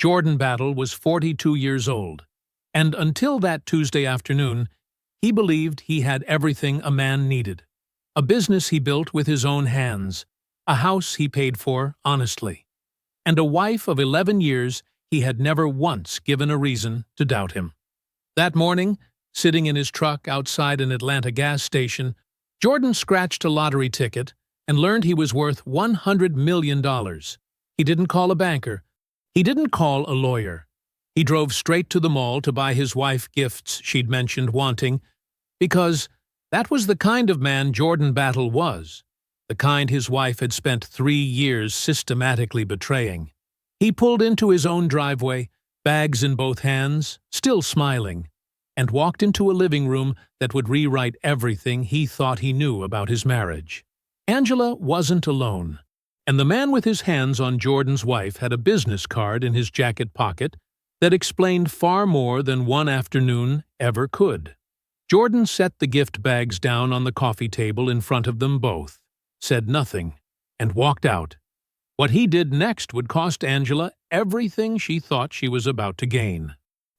Jordan Battle was 42 years old, and until that Tuesday afternoon, he believed he had everything a man needed. A business he built with his own hands, a house he paid for honestly, and a wife of 11 years he had never once given a reason to doubt him. That morning, sitting in his truck outside an Atlanta gas station, Jordan scratched a lottery ticket and learned he was worth $100 million. He didn't call a banker. He didn't call a lawyer. He drove straight to the mall to buy his wife gifts she'd mentioned wanting, because that was the kind of man Jordan Battle was, the kind his wife had spent 3 years systematically betraying. He pulled into his own driveway, bags in both hands, still smiling, and walked into a living room that would rewrite everything he thought he knew about his marriage. Angela wasn't alone, and the man with his hands on Jordan's wife had a business card in his jacket pocket that explained far more than one afternoon ever could. Jordan set the gift bags down on the coffee table in front of them both, said nothing, and walked out. What he did next would cost Angela everything she thought she was about to gain.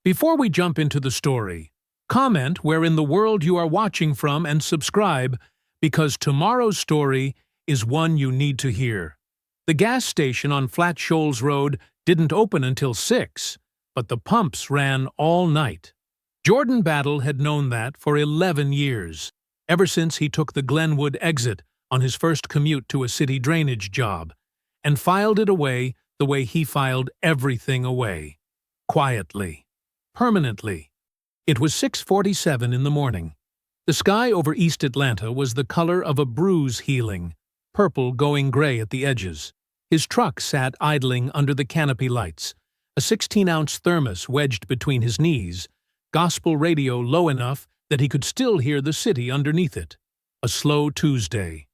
Before we jump into the story, comment where in the world you are watching from and subscribe, because tomorrow's story is one you need to hear. The gas station on Flat Shoals Road didn't open until 6, but the pumps ran all night. Jordan Battle had known that for 11 years, ever since he took the Glenwood exit on his first commute to a city drainage job, and filed it away the way he filed everything away. Quietly. Permanently. It was 6:47 in the morning. The sky over East Atlanta was the color of a bruise healing, purple going gray at the edges. His truck sat idling under the canopy lights, a 16-ounce thermos wedged between his knees, gospel radio low enough that he could still hear the city underneath it. A slow Tuesday.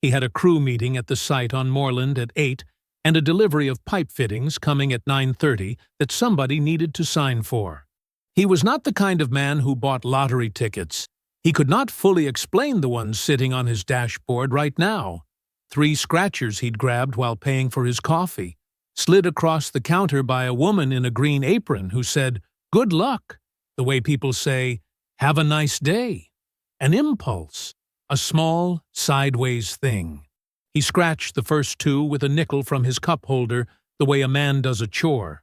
He had a crew meeting at the site on Moreland at 8 and a delivery of pipe fittings coming at 9:30 that somebody needed to sign for. He was not the kind of man who bought lottery tickets. He could not fully explain the ones sitting on his dashboard right now. 3 scratchers he'd grabbed while paying for his coffee, slid across the counter by a woman in a green apron who said, "Good luck," the way people say, "Have a nice day." An impulse, a small, sideways thing. He scratched the first 2 with a nickel from his cup holder, the way a man does a chore.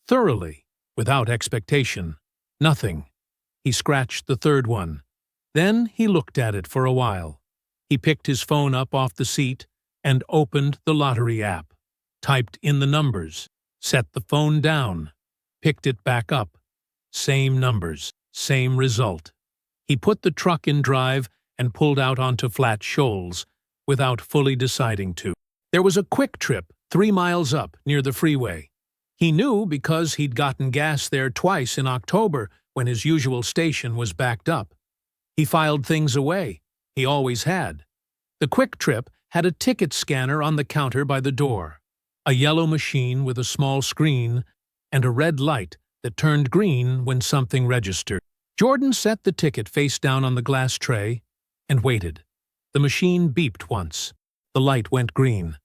Thoroughly, without expectation. Nothing. He scratched the 3rd one. Then he looked at it for a while. He picked his phone up off the seat and opened the lottery app, typed in the numbers, set the phone down, picked it back up. Same numbers, same result. He put the truck in drive and pulled out onto Flat Shoals without fully deciding to. There was a quick trip 3 miles up near the freeway. He knew because he'd gotten gas there twice in October when his usual station was backed up. He filed things away. He always had. The Quick Trip had a ticket scanner on the counter by the door, a yellow machine with a small screen, and a red light that turned green when something registered. Jordan set the ticket face down on the glass tray and waited. The machine beeped once. The light went green.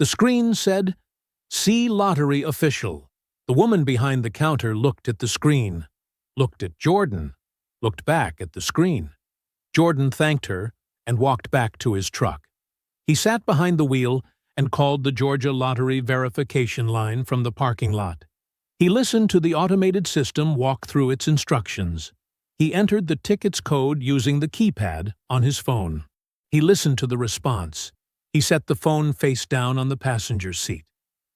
The screen said, "See Lottery Official." The woman behind the counter looked at the screen, looked at Jordan, looked back at the screen. Jordan thanked her and walked back to his truck. He sat behind the wheel and called the Georgia Lottery verification line from the parking lot. He listened to the automated system walk through its instructions. He entered the ticket's code using the keypad on his phone. He listened to the response. He set the phone face down on the passenger seat.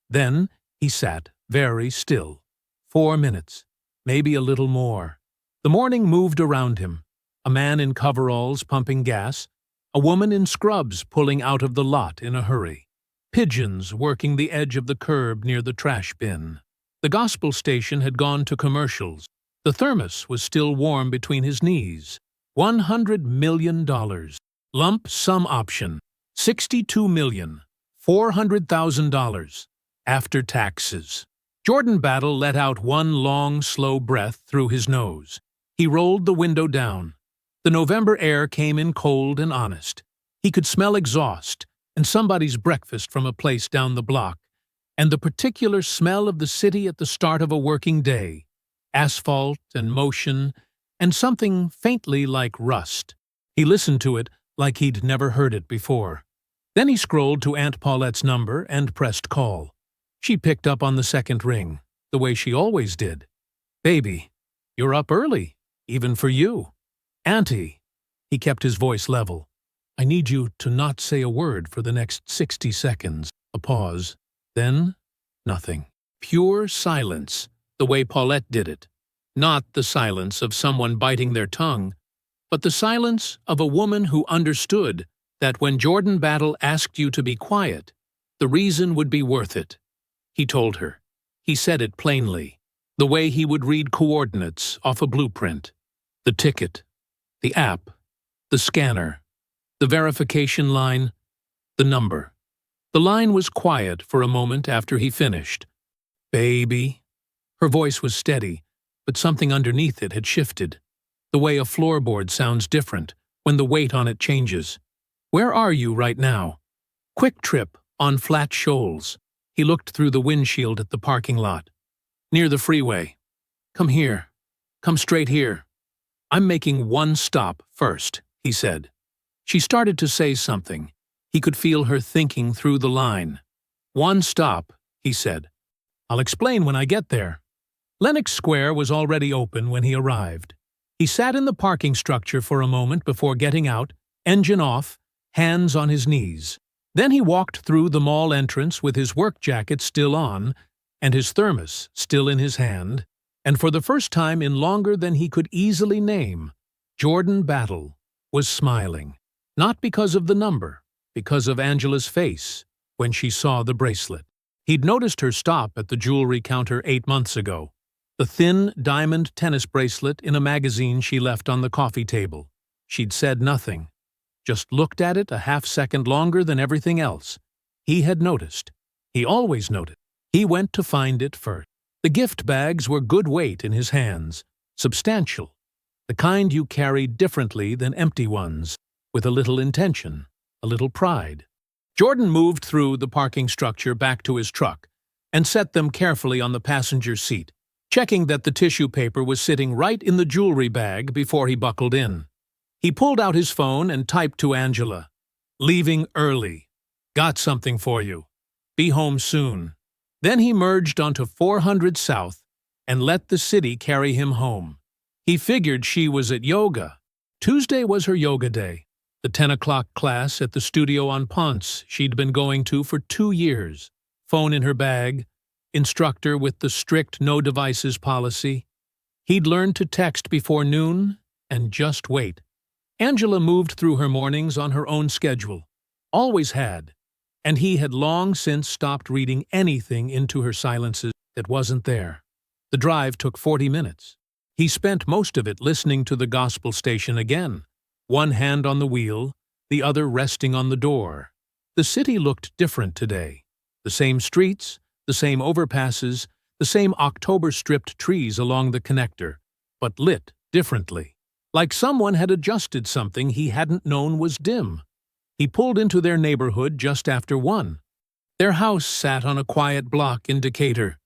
Then he sat very still. 4 minutes, maybe a little more. The morning moved around him. A man in coveralls pumping gas, a woman in scrubs pulling out of the lot in a hurry, pigeons working the edge of the curb near the trash bin. The gospel station had gone to commercials. The thermos was still warm between his knees. $100 million. Lump sum option. $62,400,000. After taxes. Jordan Battle let out one long, slow breath through his nose. He rolled the window down. The November air came in cold and honest. He could smell exhaust and somebody's breakfast from a place down the block, and the particular smell of the city at the start of a working day, asphalt and motion, and something faintly like rust. He listened to it like he'd never heard it before. Then he scrolled to Aunt Paulette's number and pressed call. She picked up on the second ring, the way she always did. "Baby, you're up early, even for you." "Auntie," he kept his voice level, "I need you to not say a word for the next 60 seconds. A pause. Then, nothing. Pure silence, the way Paulette did it. Not the silence of someone biting their tongue, but the silence of a woman who understood that when Jordan Battle asked you to be quiet, the reason would be worth it. He told her. He said it plainly, the way he would read coordinates off a blueprint. The ticket, the app, the scanner, the verification line, the number. The line was quiet for a moment after he finished. "Baby." Her voice was steady, but something underneath it had shifted. The way a floorboard sounds different when the weight on it changes. "Where are you right now?" "Quick Trip on Flat Shoals." He looked through the windshield at the parking lot. "Near the freeway." "Come here. Come straight here." "I'm making one stop first," he said. She started to say something. He could feel her thinking through the line. "One stop," he said. "I'll explain when I get there." Lenox Square was already open when he arrived. He sat in the parking structure for a moment before getting out, engine off, hands on his knees. Then he walked through the mall entrance with his work jacket still on and his thermos still in his hand, and for the first time in longer than he could easily name, Jordan Battle was smiling. Not because of the number, because of Angela's face when she saw the bracelet. He'd noticed her stop at the jewelry counter 8 months ago. The thin diamond tennis bracelet in a magazine she left on the coffee table. She'd said nothing, just looked at it a half-second longer than everything else. He had noticed. He always noticed. He went to find it first. The gift bags were good weight in his hands, substantial, the kind you carry differently than empty ones, with a little intention, a little pride. Jordan moved through the parking structure back to his truck and set them carefully on the passenger seat, checking that the tissue paper was sitting right in the jewelry bag before he buckled in. He pulled out his phone and typed to Angela, "Leaving early. Got something for you. Be home soon." Then he merged onto 400 South and let the city carry him home. He figured she was at yoga. Tuesday was her yoga day, the 10 o'clock class at the studio on Ponce she'd been going to for 2 years. Phone in her bag, instructor with the strict no devices policy. He'd learned to text before noon and just wait. Angela moved through her mornings on her own schedule, always had, and he had long since stopped reading anything into her silences that wasn't there. The drive took 40 minutes. He spent most of it listening to the gospel station again, one hand on the wheel, the other resting on the door. The city looked different today. The same streets, the same overpasses, the same October-stripped trees along the connector, but lit differently. Like someone had adjusted something he hadn't known was dim. He pulled into their neighborhood just after 1. Their house sat on a quiet block in Decatur.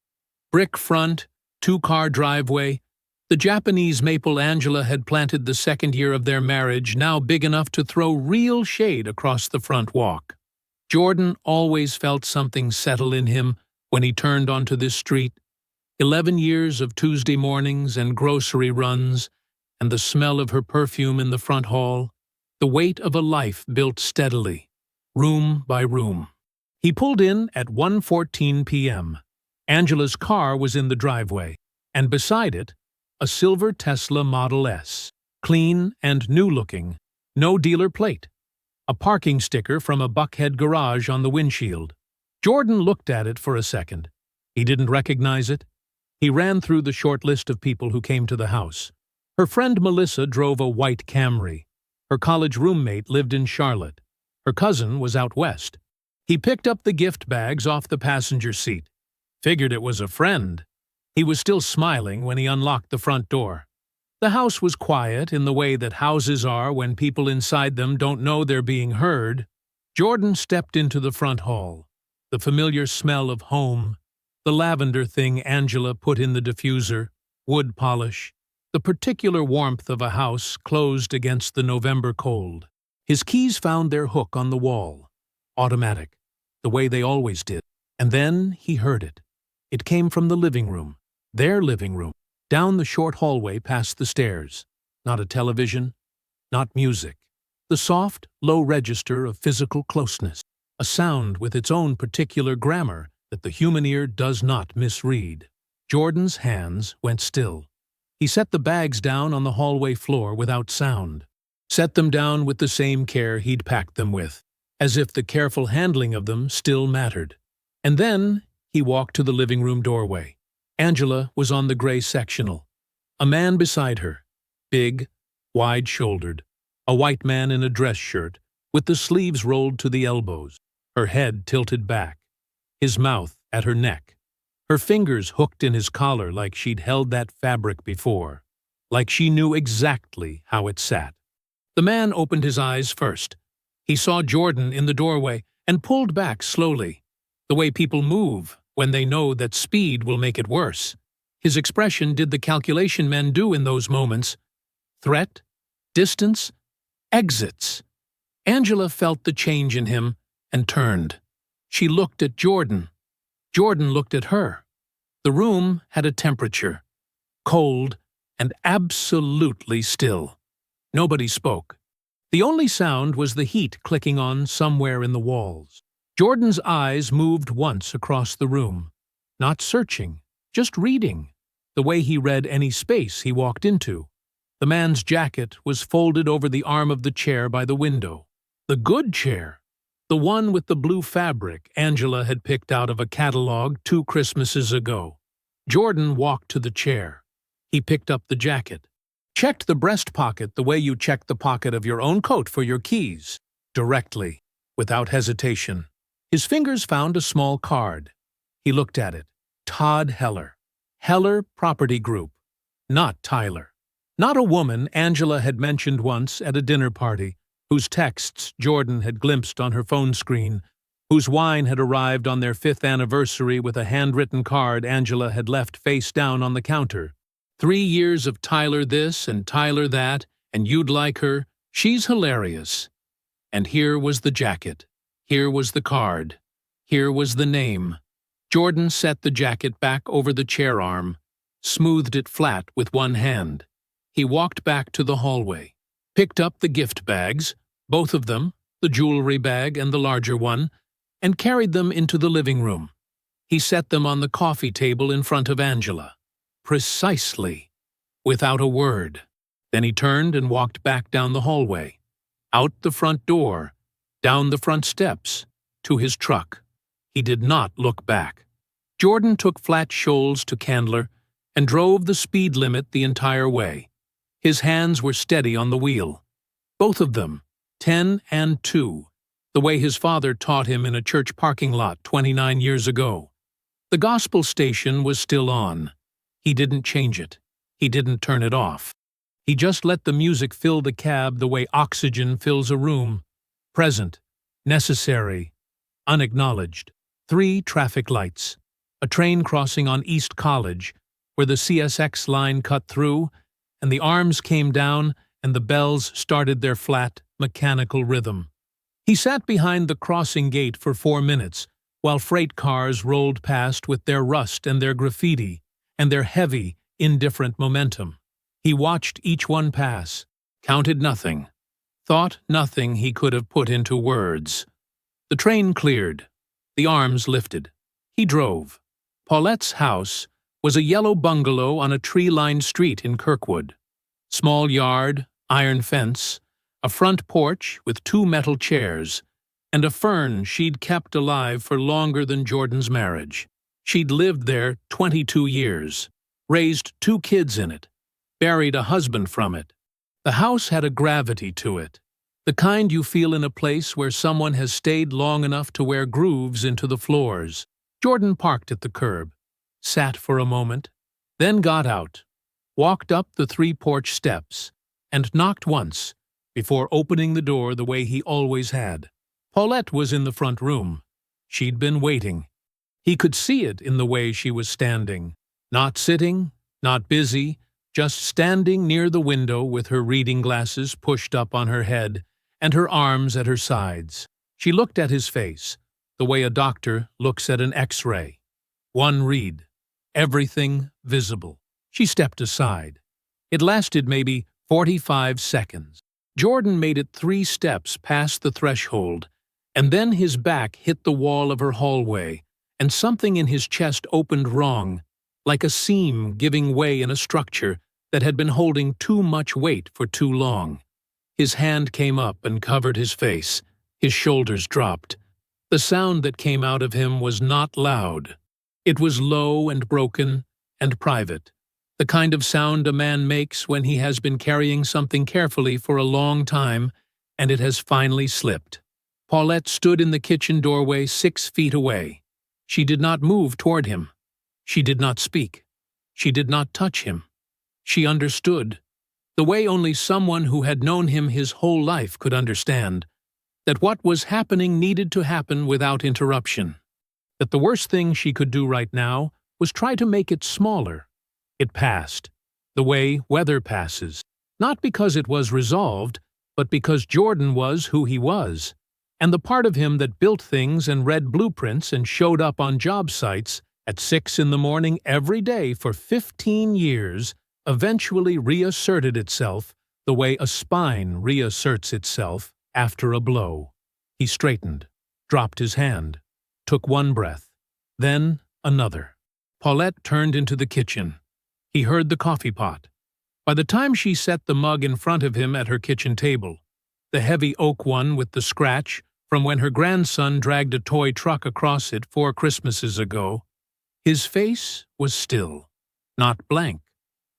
Brick front, 2-car driveway, the Japanese maple Angela had planted the second year of their marriage, now big enough to throw real shade across the front walk. Jordan always felt something settle in him when he turned onto this street. 11 years of Tuesday mornings and grocery runs, and the smell of her perfume in the front hall, the weight of a life built steadily, room by room. He pulled in at 1:14 p.m. Angela's car was in the driveway, and beside it, a silver Tesla Model S, clean and new-looking, no dealer plate, a parking sticker from a Buckhead garage on the windshield. Jordan looked at it for a second. He didn't recognize it. He ran through the short list of people who came to the house. Her friend Melissa drove a white Camry. Her college roommate lived in Charlotte. Her cousin was out west. He picked up the gift bags off the passenger seat. Figured it was a friend. He was still smiling when he unlocked the front door. The house was quiet in the way that houses are when people inside them don't know they're being heard. Jordan stepped into the front hall. the familiar smell of home, the lavender thing Angela put in the diffuser, wood polish, the particular warmth of a house closed against the November cold. His keys found their hook on the wall, automatic, the way they always did. And then he heard it. It came from the living room, their living room, down the short hallway past the stairs. Not a television, not music. The soft, low register of physical closeness, a sound with its own particular grammar that the human ear does not misread. Jordan's hands went still. He set the bags down on the hallway floor without sound. Set them down with the same care he'd packed them with, as if the careful handling of them still mattered. And then he walked to the living room doorway. Angela was on the gray sectional. A man beside her, big, wide-shouldered, a white man in a dress shirt, with the sleeves rolled to the elbows, her head tilted back, his mouth at her neck, her fingers hooked in his collar like she'd held that fabric before, like she knew exactly how it sat. The man opened his eyes first. He saw Jordan in the doorway and pulled back slowly, the way people move when they know that speed will make it worse. His expression did the calculation men do in those moments. Threat, distance, exits. Angela felt the change in him and turned. She looked at Jordan. Jordan looked at her. The room had a temperature, cold and absolutely still. Nobody spoke. The only sound was the heat clicking on somewhere in the walls. Jordan's eyes moved once across the room, not searching, just reading, the way he read any space he walked into. The man's jacket was folded over the arm of the chair by the window. The good chair, the one with the blue fabric Angela had picked out of a catalog 2 Christmases ago. Jordan walked to the chair. He picked up the jacket, checked the breast pocket the way you check the pocket of your own coat for your keys, directly, without hesitation. His fingers found a small card. He looked at it. Todd Heller. Heller Property Group. Not Tyler. Not a woman Angela had mentioned once at a dinner party, whose texts Jordan had glimpsed on her phone screen, whose wine had arrived on their 5th anniversary with a handwritten card Angela had left face down on the counter. 3 years of Tyler this and Tyler that, and you'd like her, she's hilarious. And here was the jacket. Here was the card. Here was the name. Jordan set the jacket back over the chair arm, smoothed it flat with one hand. He walked back to the hallway, picked up the gift bags, both of them, the jewelry bag and the larger one, and carried them into the living room. He set them on the coffee table in front of Angela. Precisely, without a word. Then he turned and walked back down the hallway, out the front door, down the front steps, to his truck. He did not look back. Jordan took Flat Shoals to Candler and drove the speed limit the entire way. His hands were steady on the wheel. Both of them, 10 and 2, the way his father taught him in a church parking lot 29 years ago. The gospel station was still on. He didn't change it. He didn't turn it off. He just let the music fill the cab the way oxygen fills a room. Present, necessary, unacknowledged. 3 traffic lights. A train crossing on East College, where the CSX line cut through, and the arms came down and the bells started their flat, mechanical rhythm. He sat behind the crossing gate for 4 minutes, while freight cars rolled past with their rust and their graffiti, and their heavy, indifferent momentum. He watched each one pass, counted nothing, thought nothing he could have put into words. The train cleared. The arms lifted. He drove. Paulette's house was a yellow bungalow on a tree-lined street in Kirkwood. Small yard, iron fence, a front porch with 2 metal chairs, and a fern she'd kept alive for longer than Jordan's marriage. She'd lived there 22 years, raised 2 kids in it, buried a husband from it. The house had a gravity to it, the kind you feel in a place where someone has stayed long enough to wear grooves into the floors. Jordan parked at the curb, sat for a moment, then got out, walked up the 3 porch steps, and knocked once before opening the door the way he always had. Paulette was in the front room. She'd been waiting. He could see it in the way she was standing. Not sitting, not busy, just standing near the window with her reading glasses pushed up on her head and her arms at her sides. She looked at his face, the way a doctor looks at an X-ray. One read. Everything visible. She stepped aside. It lasted maybe 45 seconds. Jordan made it 3 steps past the threshold, and then his back hit the wall of her hallway, and something in his chest opened wrong, like a seam giving way in a structure that had been holding too much weight for too long. His hand came up and covered his face. His shoulders dropped. The sound that came out of him was not loud. It was low and broken and private, the kind of sound a man makes when he has been carrying something carefully for a long time and it has finally slipped. Paulette stood in the kitchen doorway 6 feet away. She did not move toward him. She did not speak. She did not touch him. She understood, the way only someone who had known him his whole life could understand, that what was happening needed to happen without interruption. That the worst thing she could do right now was try to make it smaller. It passed, the way weather passes, not because it was resolved, but because Jordan was who he was, and the part of him that built things and read blueprints and showed up on job sites at 6 in the morning every day for 15 years eventually reasserted itself the way a spine reasserts itself after a blow. He straightened, dropped his hand, took one breath, then another. Paulette turned into the kitchen. He heard the coffee pot. By the time she set the mug in front of him at her kitchen table, the heavy oak one with the scratch from when her grandson dragged a toy truck across it 4 Christmases ago, his face was still, not blank,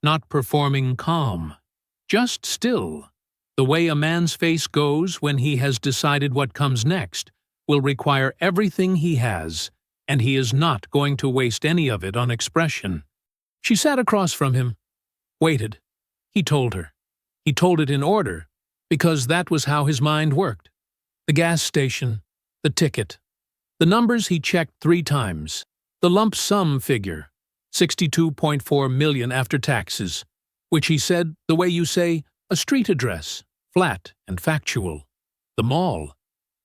not performing calm, just still. The way a man's face goes when he has decided what comes next will require everything he has, and he is not going to waste any of it on expression. She sat across from him, waited. He told her. He told it in order, because that was how his mind worked. The gas station, the ticket, the numbers he checked 3 times, the lump sum figure, 62.4 million after taxes, which he said the way you say a street address, flat and factual. The mall.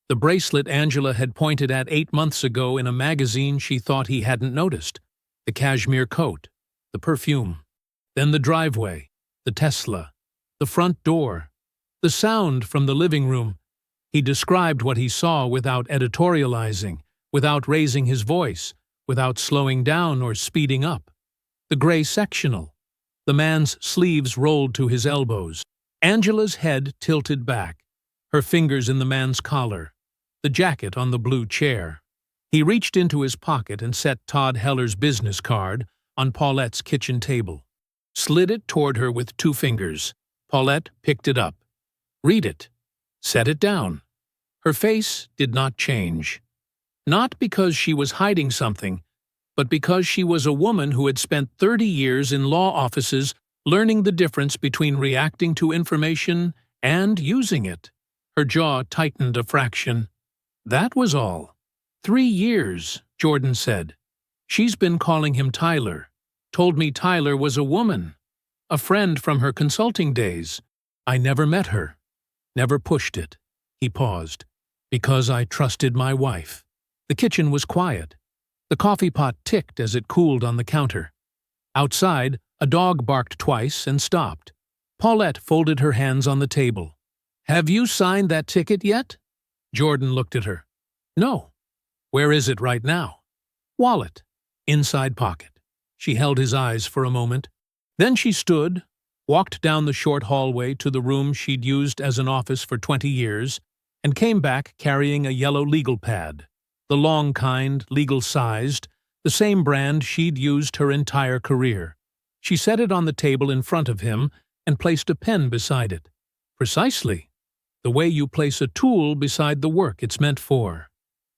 The bracelet Angela had pointed at 8 months ago in a magazine she thought he hadn't noticed. The cashmere coat. The perfume. Then the driveway. The Tesla. The front door. The sound from the living room. He described what he saw without editorializing, without raising his voice, without slowing down or speeding up. The gray sectional. The man's sleeves rolled to his elbows. Angela's head tilted back, her fingers in the man's collar, the jacket on the blue chair. He reached into his pocket and set Todd Heller's business card on Paulette's kitchen table, slid it toward her with 2 fingers. Paulette picked it up. Read it. Set it down. Her face did not change. Not because she was hiding something, but because she was a woman who had spent 30 years in law offices learning the difference between reacting to information and using it. Her jaw tightened a fraction. That was all. 3 years, Jordan said. She's been calling him Tyler. Told me Tyler was a woman. A friend from her consulting days. I never met her. Never pushed it. He paused. Because I trusted my wife. The kitchen was quiet. The coffee pot ticked as it cooled on the counter. Outside, a dog barked twice and stopped. Paulette folded her hands on the table. Have you signed that ticket yet? Jordan looked at her. No. Where is it right now? Wallet. Inside pocket. She held his eyes for a moment. Then she stood, walked down the short hallway to the room she'd used as an office for 20 years, and came back carrying a yellow legal pad. The long kind, legal-sized, the same brand she'd used her entire career. She set it on the table in front of him and placed a pen beside it. Precisely. The way you place a tool beside the work it's meant for.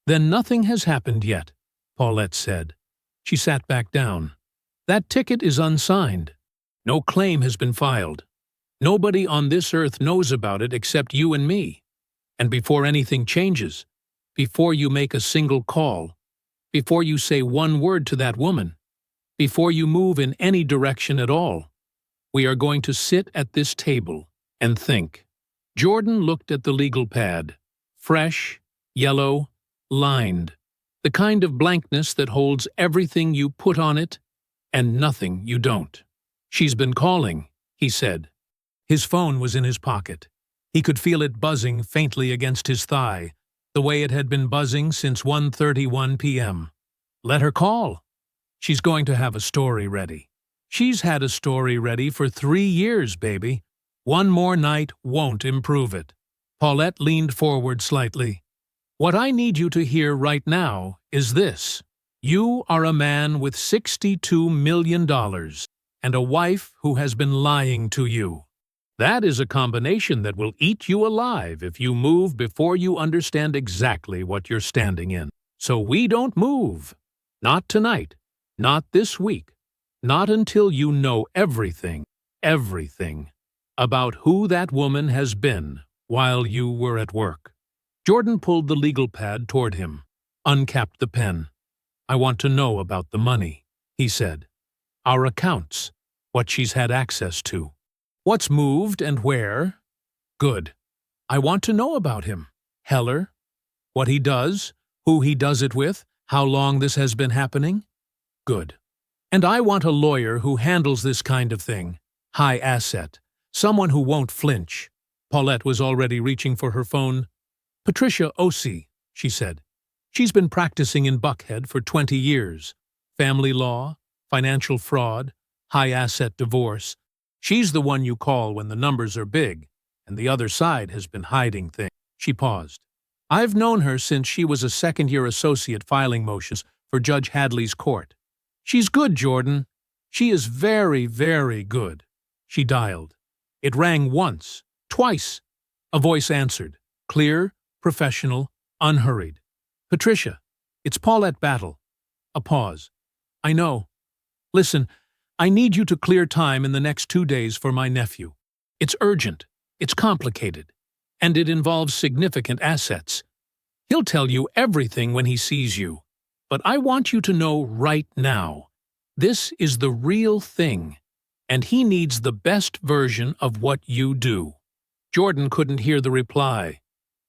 Then nothing has happened yet, Paulette said. She sat back down. That ticket is unsigned. No claim has been filed. Nobody on this earth knows about it except you and me. And before anything changes, before you make a single call, before you say one word to that woman, before you move in any direction at all. We are going to sit at this table and think." Jordan looked at the legal pad. Fresh, yellow, lined. The kind of blankness that holds everything you put on it and nothing you don't. "She's been calling," he said. His phone was in his pocket. He could feel it buzzing faintly against his thigh, the way it had been buzzing since 1:31 p.m. Let her call. She's going to have a story ready. She's had a story ready for 3 years, baby. One more night won't improve it. Paulette leaned forward slightly. "What I need you to hear right now is this. You are a man with $62 million and a wife who has been lying to you. That is a combination that will eat you alive if you move before you understand exactly what you're standing in. So we don't move. Not tonight. Not this week. Not until you know everything about who that woman has been while you were at work." Jordan pulled the legal pad toward him, uncapped the pen. "I want to know about the money," he said. "Our accounts, what she's had access to. What's moved and where? Good. I want to know about him. Heller, what he does, who he does it with, how long this has been happening. Good. And I want a lawyer who handles this kind of thing. High asset. Someone who won't flinch." Paulette was already reaching for her phone. "Patricia Osei," she said. "She's been practicing in Buckhead for 20 years. Family law, financial fraud, high-asset divorce. She's the one you call when the numbers are big, and the other side has been hiding things." She paused. "I've known her since she was a second-year associate filing motions for Judge Hadley's court. She's good, Jordan. She is very, very good." She dialed. It rang once, twice. A voice answered, clear, professional, unhurried. "Patricia, it's Paulette Battle." A pause. "I know. Listen, I need you to clear time in the next 2 days for my nephew. It's urgent, it's complicated, and it involves significant assets. He'll tell you everything when he sees you. But I want you to know right now, this is the real thing, and he needs the best version of what you do." Jordan couldn't hear the reply,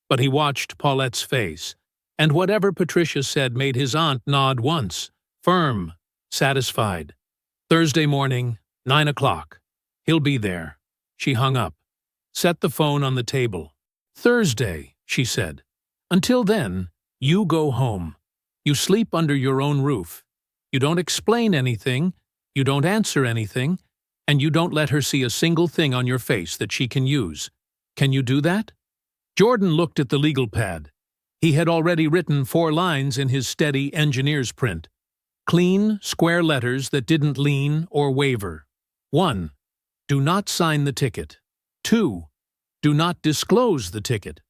but he watched Paulette's face, and whatever Patricia said made his aunt nod once, firm, satisfied. "Thursday morning, 9 o'clock. He'll be there." She hung up. Set the phone on the table. "Thursday," she said. "Until then, you go home. You sleep under your own roof. You don't explain anything, you don't answer anything, and you don't let her see a single thing on your face that she can use. Can you do that?" Jordan looked at the legal pad. He had already written 4 lines in his steady engineer's print. Clean, square letters that didn't lean or waver. 1. Do not sign the ticket. 2. Do not disclose the ticket.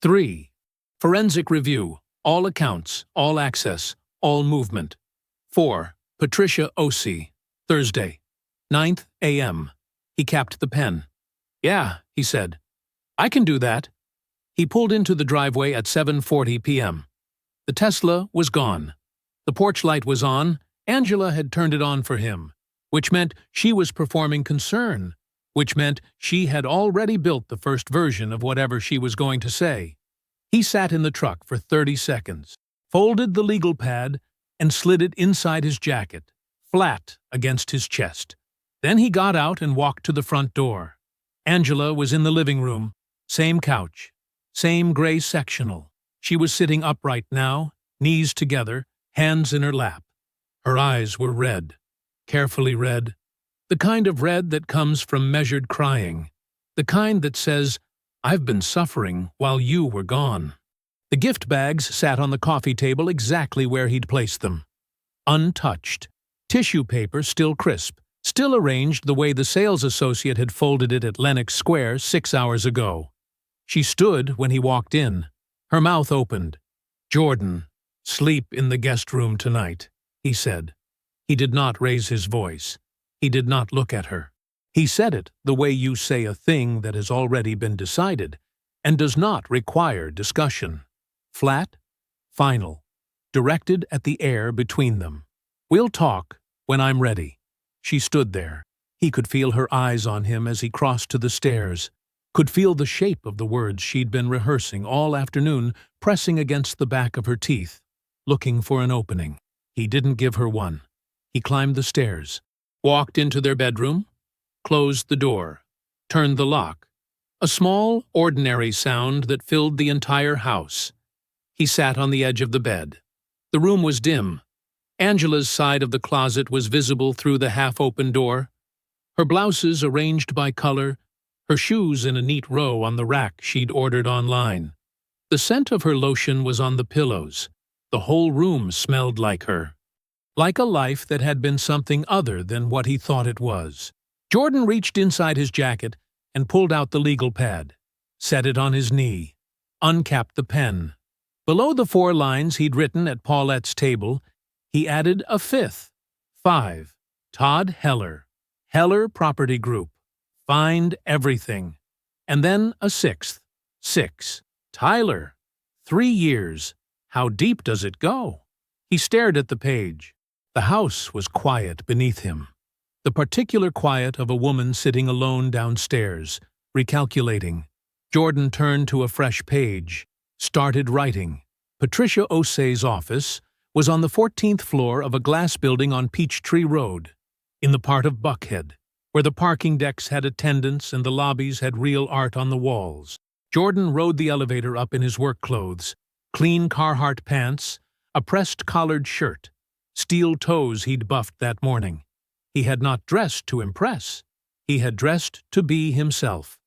3. Forensic review. All accounts, all access, all movement. 4. Patricia Osei. Thursday, 9th a.m. He capped the pen. "Yeah," he said. "I can do that." He pulled into the driveway at 7:40 p.m. The Tesla was gone. The porch light was on. Angela had turned it on for him, which meant she was performing concern, which meant she had already built the first version of whatever she was going to say. He sat in the truck for 30 seconds, folded the legal pad, and slid it inside his jacket, flat against his chest. Then he got out and walked to the front door. Angela was in the living room, same couch, same gray sectional. She was sitting upright now, knees together, hands in her lap. Her eyes were red, carefully red, the kind of red that comes from measured crying, the kind that says, "I've been suffering while you were gone." The gift bags sat on the coffee table exactly where he'd placed them. Untouched. Tissue paper still crisp, still arranged the way the sales associate had folded it at Lenox Square 6 hours ago. She stood when he walked in. Her mouth opened. "Jordan, sleep in the guest room tonight," he said. He did not raise his voice. He did not look at her. He said it the way you say a thing that has already been decided and does not require discussion. Flat, final, directed at the air between them. "We'll talk when I'm ready." She stood there. He could feel her eyes on him as he crossed to the stairs, could feel the shape of the words she'd been rehearsing all afternoon pressing against the back of her teeth, looking for an opening. He didn't give her one. He climbed the stairs, walked into their bedroom, closed the door, turned the lock. A small, ordinary sound that filled the entire house. He sat on the edge of the bed. The room was dim. Angela's side of the closet was visible through the half-open door, her blouses arranged by color, her shoes in a neat row on the rack she'd ordered online. The scent of her lotion was on the pillows. The whole room smelled like her. Like a life that had been something other than what he thought it was. Jordan reached inside his jacket and pulled out the legal pad, set it on his knee, uncapped the pen. Below the 4 lines he'd written at Paulette's table, he added a 5th. 5. Todd Heller. Heller Property Group. Find everything. And then a 6th. 6. Tyler. 3 years. How deep does it go? He stared at the page. The house was quiet beneath him. The particular quiet of a woman sitting alone downstairs, recalculating. Jordan turned to a fresh page, started writing. Patricia Osei's office was on the 14th floor of a glass building on Peachtree Road, in the part of Buckhead, where the parking decks had attendants and the lobbies had real art on the walls. Jordan rode the elevator up in his work clothes, clean Carhartt pants, a pressed collared shirt, steel toes he'd buffed that morning. He had not dressed to impress. He had dressed to be himself.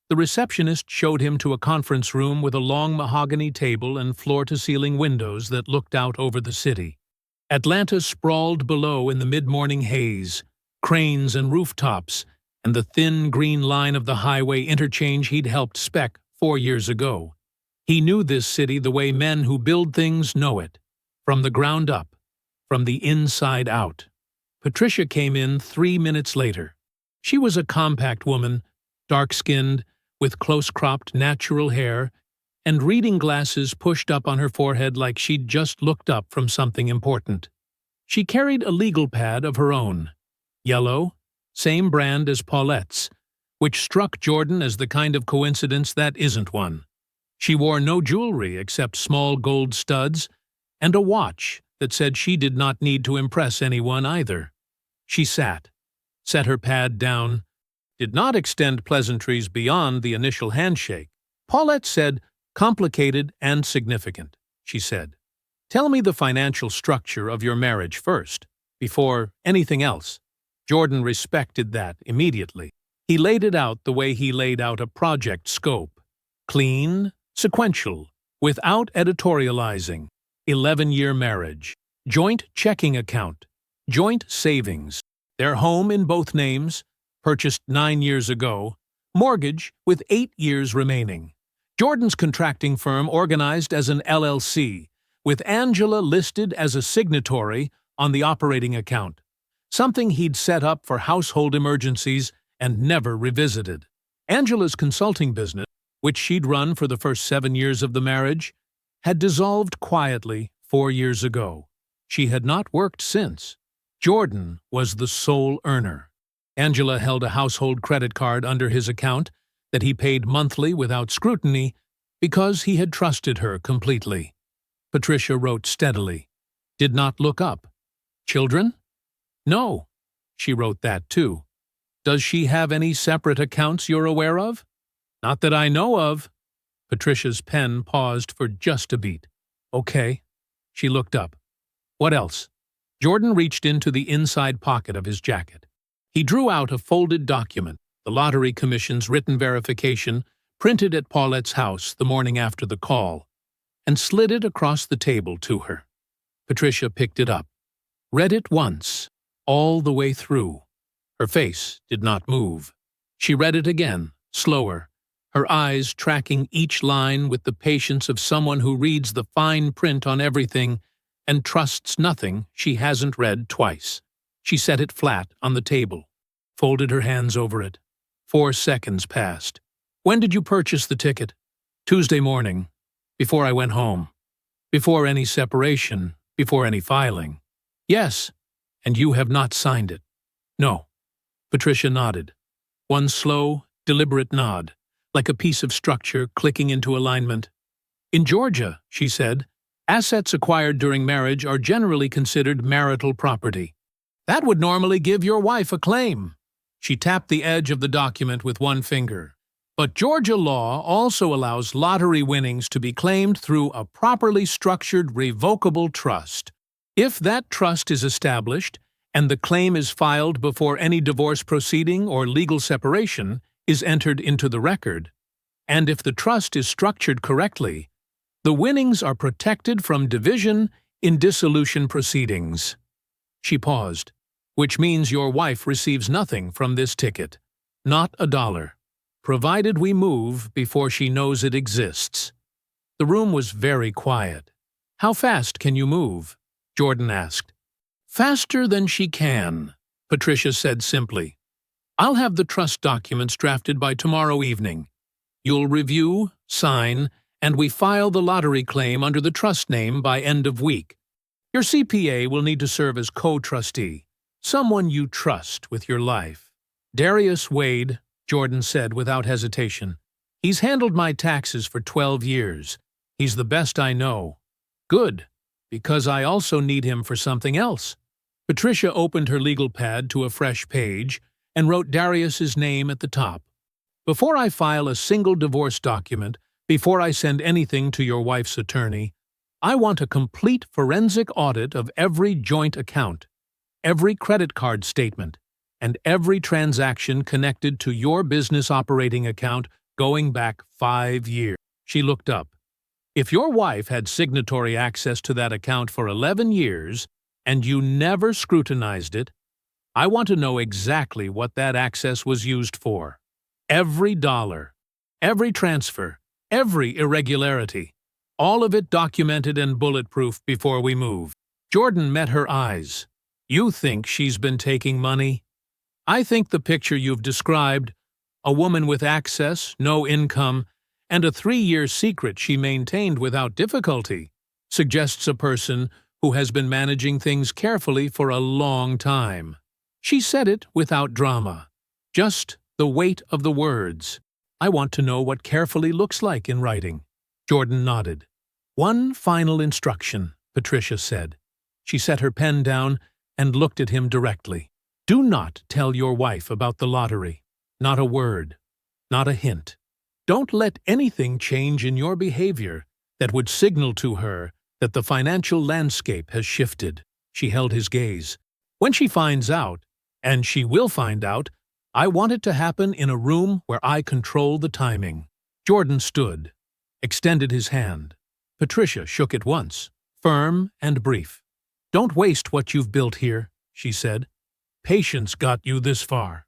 The receptionist showed him to a conference room with a long mahogany table and floor-to-ceiling windows that looked out over the city. Atlanta sprawled below in the mid-morning haze, cranes and rooftops, and the thin green line of the highway interchange he'd helped spec 4 years ago. He knew this city the way men who build things know it, from the ground up, from the inside out. Patricia came in 3 minutes later. She was a compact woman, dark-skinned, with close-cropped natural hair, and reading glasses pushed up on her forehead like she'd just looked up from something important. She carried a legal pad of her own, yellow, same brand as Paulette's, which struck Jordan as the kind of coincidence that isn't one. She wore no jewelry except small gold studs and a watch that said she did not need to impress anyone either. She sat, set her pad down, did not extend pleasantries beyond the initial handshake. Paulette said, "Complicated and significant," she said. "Tell me the financial structure of your marriage first, before anything else." Jordan respected that immediately. He laid it out the way he laid out a project scope. Clean, sequential, without editorializing. 11-year marriage. Joint checking account. Joint savings. Their home in both names, purchased 9 years ago. Mortgage with 8 years remaining. Jordan's contracting firm organized as an LLC, with Angela listed as a signatory on the operating account, something he'd set up for household emergencies and never revisited. Angela's consulting business, which she'd run for the first 7 years of the marriage, had dissolved quietly 4 years ago. She had not worked since. Jordan was the sole earner. Angela held a household credit card under his account that he paid monthly without scrutiny because he had trusted her completely. Patricia wrote steadily, did not look up. Children? No. She wrote that too. Does she have any separate accounts you're aware of? Not that I know of. Patricia's pen paused for just a beat. Okay. She looked up. What else? Jordan reached into the inside pocket of his jacket. He drew out a folded document, the Lottery Commission's written verification, printed at Paulette's house the morning after the call, and slid it across the table to her. Patricia picked it up, read it once, all the way through. Her face did not move. She read it again, slower, her eyes tracking each line with the patience of someone who reads the fine print on everything and trusts nothing she hasn't read twice. She set it flat on the table, folded her hands over it. 4 seconds passed. When did you purchase the ticket? Tuesday morning, before I went home. Before any separation, before any filing. Yes, and you have not signed it. No. Patricia nodded. One slow, deliberate nod, like a piece of structure clicking into alignment. In Georgia, she said, assets acquired during marriage are generally considered marital property. That would normally give your wife a claim. She tapped the edge of the document with one finger. But Georgia law also allows lottery winnings to be claimed through a properly structured revocable trust. If that trust is established, and the claim is filed before any divorce proceeding or legal separation is entered into the record, and if the trust is structured correctly, the winnings are protected from division in dissolution proceedings. She paused. Which means your wife receives nothing from this ticket. Not a dollar. Provided we move before she knows it exists. The room was very quiet. How fast can you move? Jordan asked. Faster than she can, Patricia said simply. I'll have the trust documents drafted by tomorrow evening. You'll review, sign, and we file the lottery claim under the trust name by end of week. Your CPA will need to serve as co-trustee, someone you trust with your life. Darius Wade, Jordan said without hesitation. He's handled my taxes for 12 years. He's the best I know. Good, because I also need him for something else. Patricia opened her legal pad to a fresh page and wrote Darius's name at the top. Before I file a single divorce document, before I send anything to your wife's attorney, I want a complete forensic audit of every joint account, every credit card statement, and every transaction connected to your business operating account going back 5 years. She looked up. If your wife had signatory access to that account for 11 years and you never scrutinized it, I want to know exactly what that access was used for. Every dollar, every transfer, every irregularity, all of it documented and bulletproof before we move. Jordan met her eyes. You think she's been taking money? I think the picture you've described, a woman with access, no income, and a 3-year secret she maintained without difficulty, suggests a person who has been managing things carefully for a long time. She said it without drama, just the weight of the words. I want to know what carefully looks like in writing. Jordan nodded. One final instruction, Patricia said. She set her pen down and looked at him directly. Do not tell your wife about the lottery. Not a word. Not a hint. Don't let anything change in your behavior that would signal to her that the financial landscape has shifted. She held his gaze. When she finds out, and she will find out, I want it to happen in a room where I control the timing. Jordan stood, extended his hand. Patricia shook it once, firm and brief. Don't waste what you've built here, she said. Patience got you this far.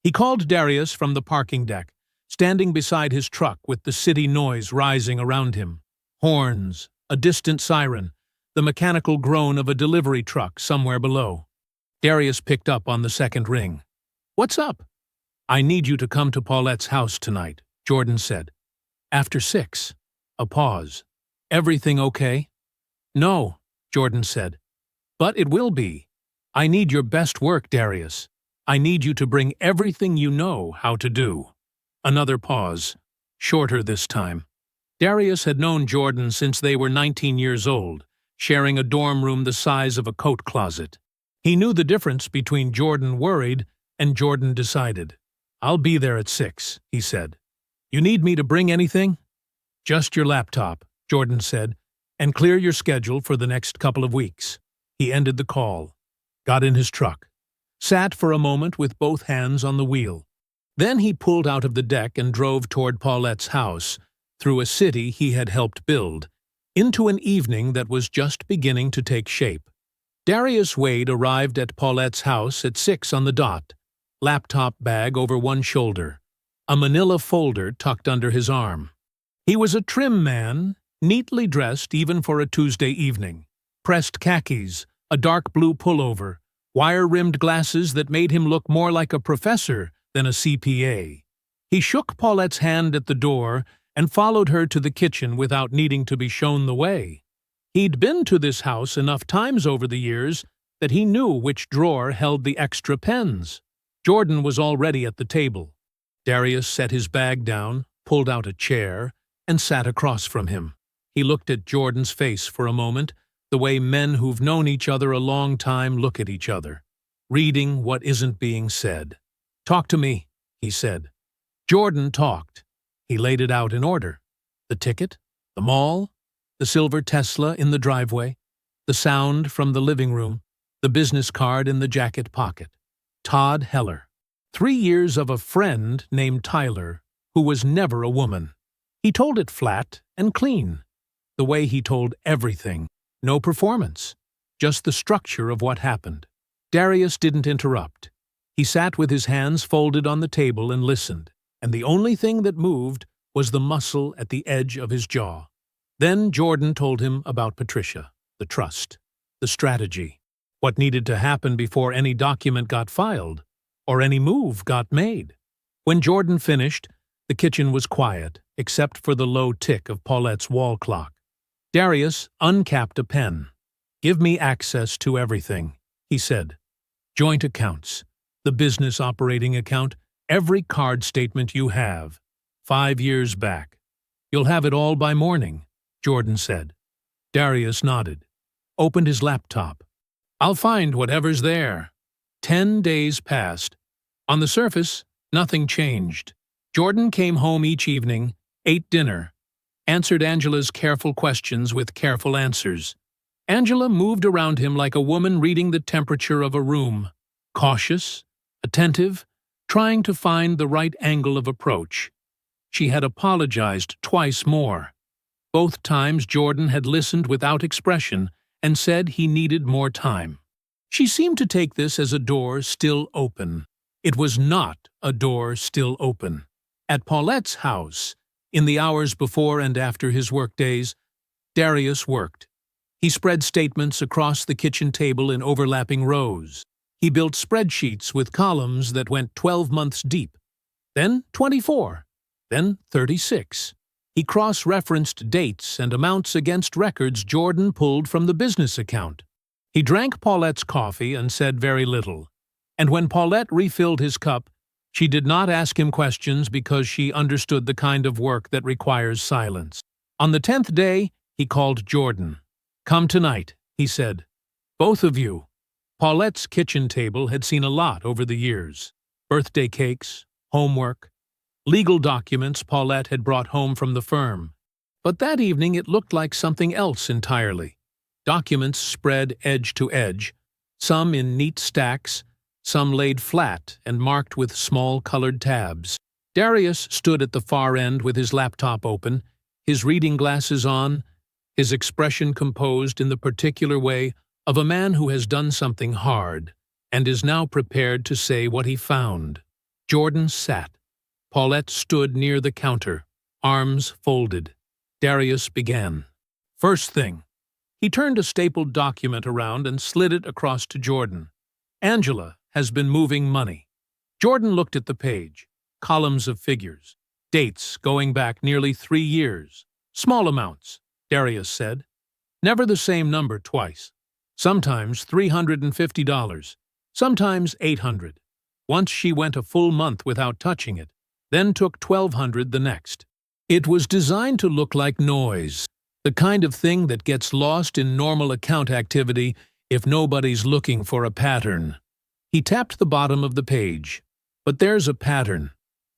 He called Darius from the parking deck, standing beside his truck with the city noise rising around him. Horns, a distant siren, the mechanical groan of a delivery truck somewhere below. Darius picked up on the second ring. What's up? I need you to come to Paulette's house tonight, Jordan said. After 6. A pause. Everything okay? No, Jordan said. But it will be. I need your best work, Darius. I need you to bring everything you know how to do. Another pause, shorter this time. Darius had known Jordan since they were 19 years old, sharing a dorm room the size of a coat closet. He knew the difference between Jordan worried and Jordan decided. I'll be there at 6, he said. You need me to bring anything? Just your laptop, Jordan said, and clear your schedule for the next couple of weeks. He ended the call, got in his truck, sat for a moment with both hands on the wheel. Then he pulled out of the deck and drove toward Paulette's house, through a city he had helped build, into an evening that was just beginning to take shape. Darius Wade arrived at Paulette's house at 6 on the dot, laptop bag over one shoulder, a manila folder tucked under his arm. He was a trim man, neatly dressed even for a Tuesday evening. Pressed khakis, a dark blue pullover, wire-rimmed glasses that made him look more like a professor than a CPA. He shook Paulette's hand at the door and followed her to the kitchen without needing to be shown the way. He'd been to this house enough times over the years that he knew which drawer held the extra pens. Jordan was already at the table. Darius set his bag down, pulled out a chair, and sat across from him. He looked at Jordan's face for a moment, the way men who've known each other a long time look at each other, reading what isn't being said. "Talk to me," he said. Jordan talked. He laid it out in order. The ticket, the mall, the silver Tesla in the driveway, the sound from the living room, the business card in the jacket pocket. Todd Heller. 3 years of a friend named Tyler, who was never a woman. He told it flat and clean, the way he told everything. No performance, just the structure of what happened. Darius didn't interrupt. He sat with his hands folded on the table and listened, and the only thing that moved was the muscle at the edge of his jaw. Then Jordan told him about Patricia, the trust, the strategy, what needed to happen before any document got filed, or any move got made. When Jordan finished, the kitchen was quiet, except for the low tick of Paulette's wall clock. Darius uncapped a pen. "Give me access to everything," he said. "Joint accounts, the business operating account, every card statement you have, 5 years back. You'll have it all by morning," Jordan said. Darius nodded, opened his laptop. "I'll find whatever's there." 10 days passed. On the surface, nothing changed. Jordan came home each evening, ate dinner, answered Angela's careful questions with careful answers. Angela moved around him like a woman reading the temperature of a room, cautious, attentive, trying to find the right angle of approach. She had apologized twice more. Both times Jordan had listened without expression and said he needed more time. She seemed to take this as a door still open. It was not a door still open. At Paulette's house, in the hours before and after his workdays, Darius worked. He spread statements across the kitchen table in overlapping rows. He built spreadsheets with columns that went 12 months deep, then 24, then 36. He cross-referenced dates and amounts against records Jordan pulled from the business account. He drank Paulette's coffee and said very little, and when Paulette refilled his cup, she did not ask him questions because she understood the kind of work that requires silence. On the 10th day, he called Jordan. "Come tonight," he said. "Both of you." Paulette's kitchen table had seen a lot over the years. Birthday cakes, homework, legal documents Paulette had brought home from the firm. But that evening it looked like something else entirely. Documents spread edge to edge, some in neat stacks, some laid flat and marked with small colored tabs. Darius stood at the far end with his laptop open, his reading glasses on, his expression composed in the particular way of a man who has done something hard and is now prepared to say what he found. Jordan sat. Paulette stood near the counter, arms folded. Darius began. "First thing." He turned a stapled document around and slid it across to Jordan. "Angela has been moving money." Jordan looked at the page. Columns of figures. Dates going back nearly 3 years. "Small amounts," Darius said. "Never the same number twice. Sometimes $350, sometimes $800. Once she went a full month without touching it, then took $1,200 the next. It was designed to look like noise, the kind of thing that gets lost in normal account activity if nobody's looking for a pattern." He tapped the bottom of the page. "But there's a pattern.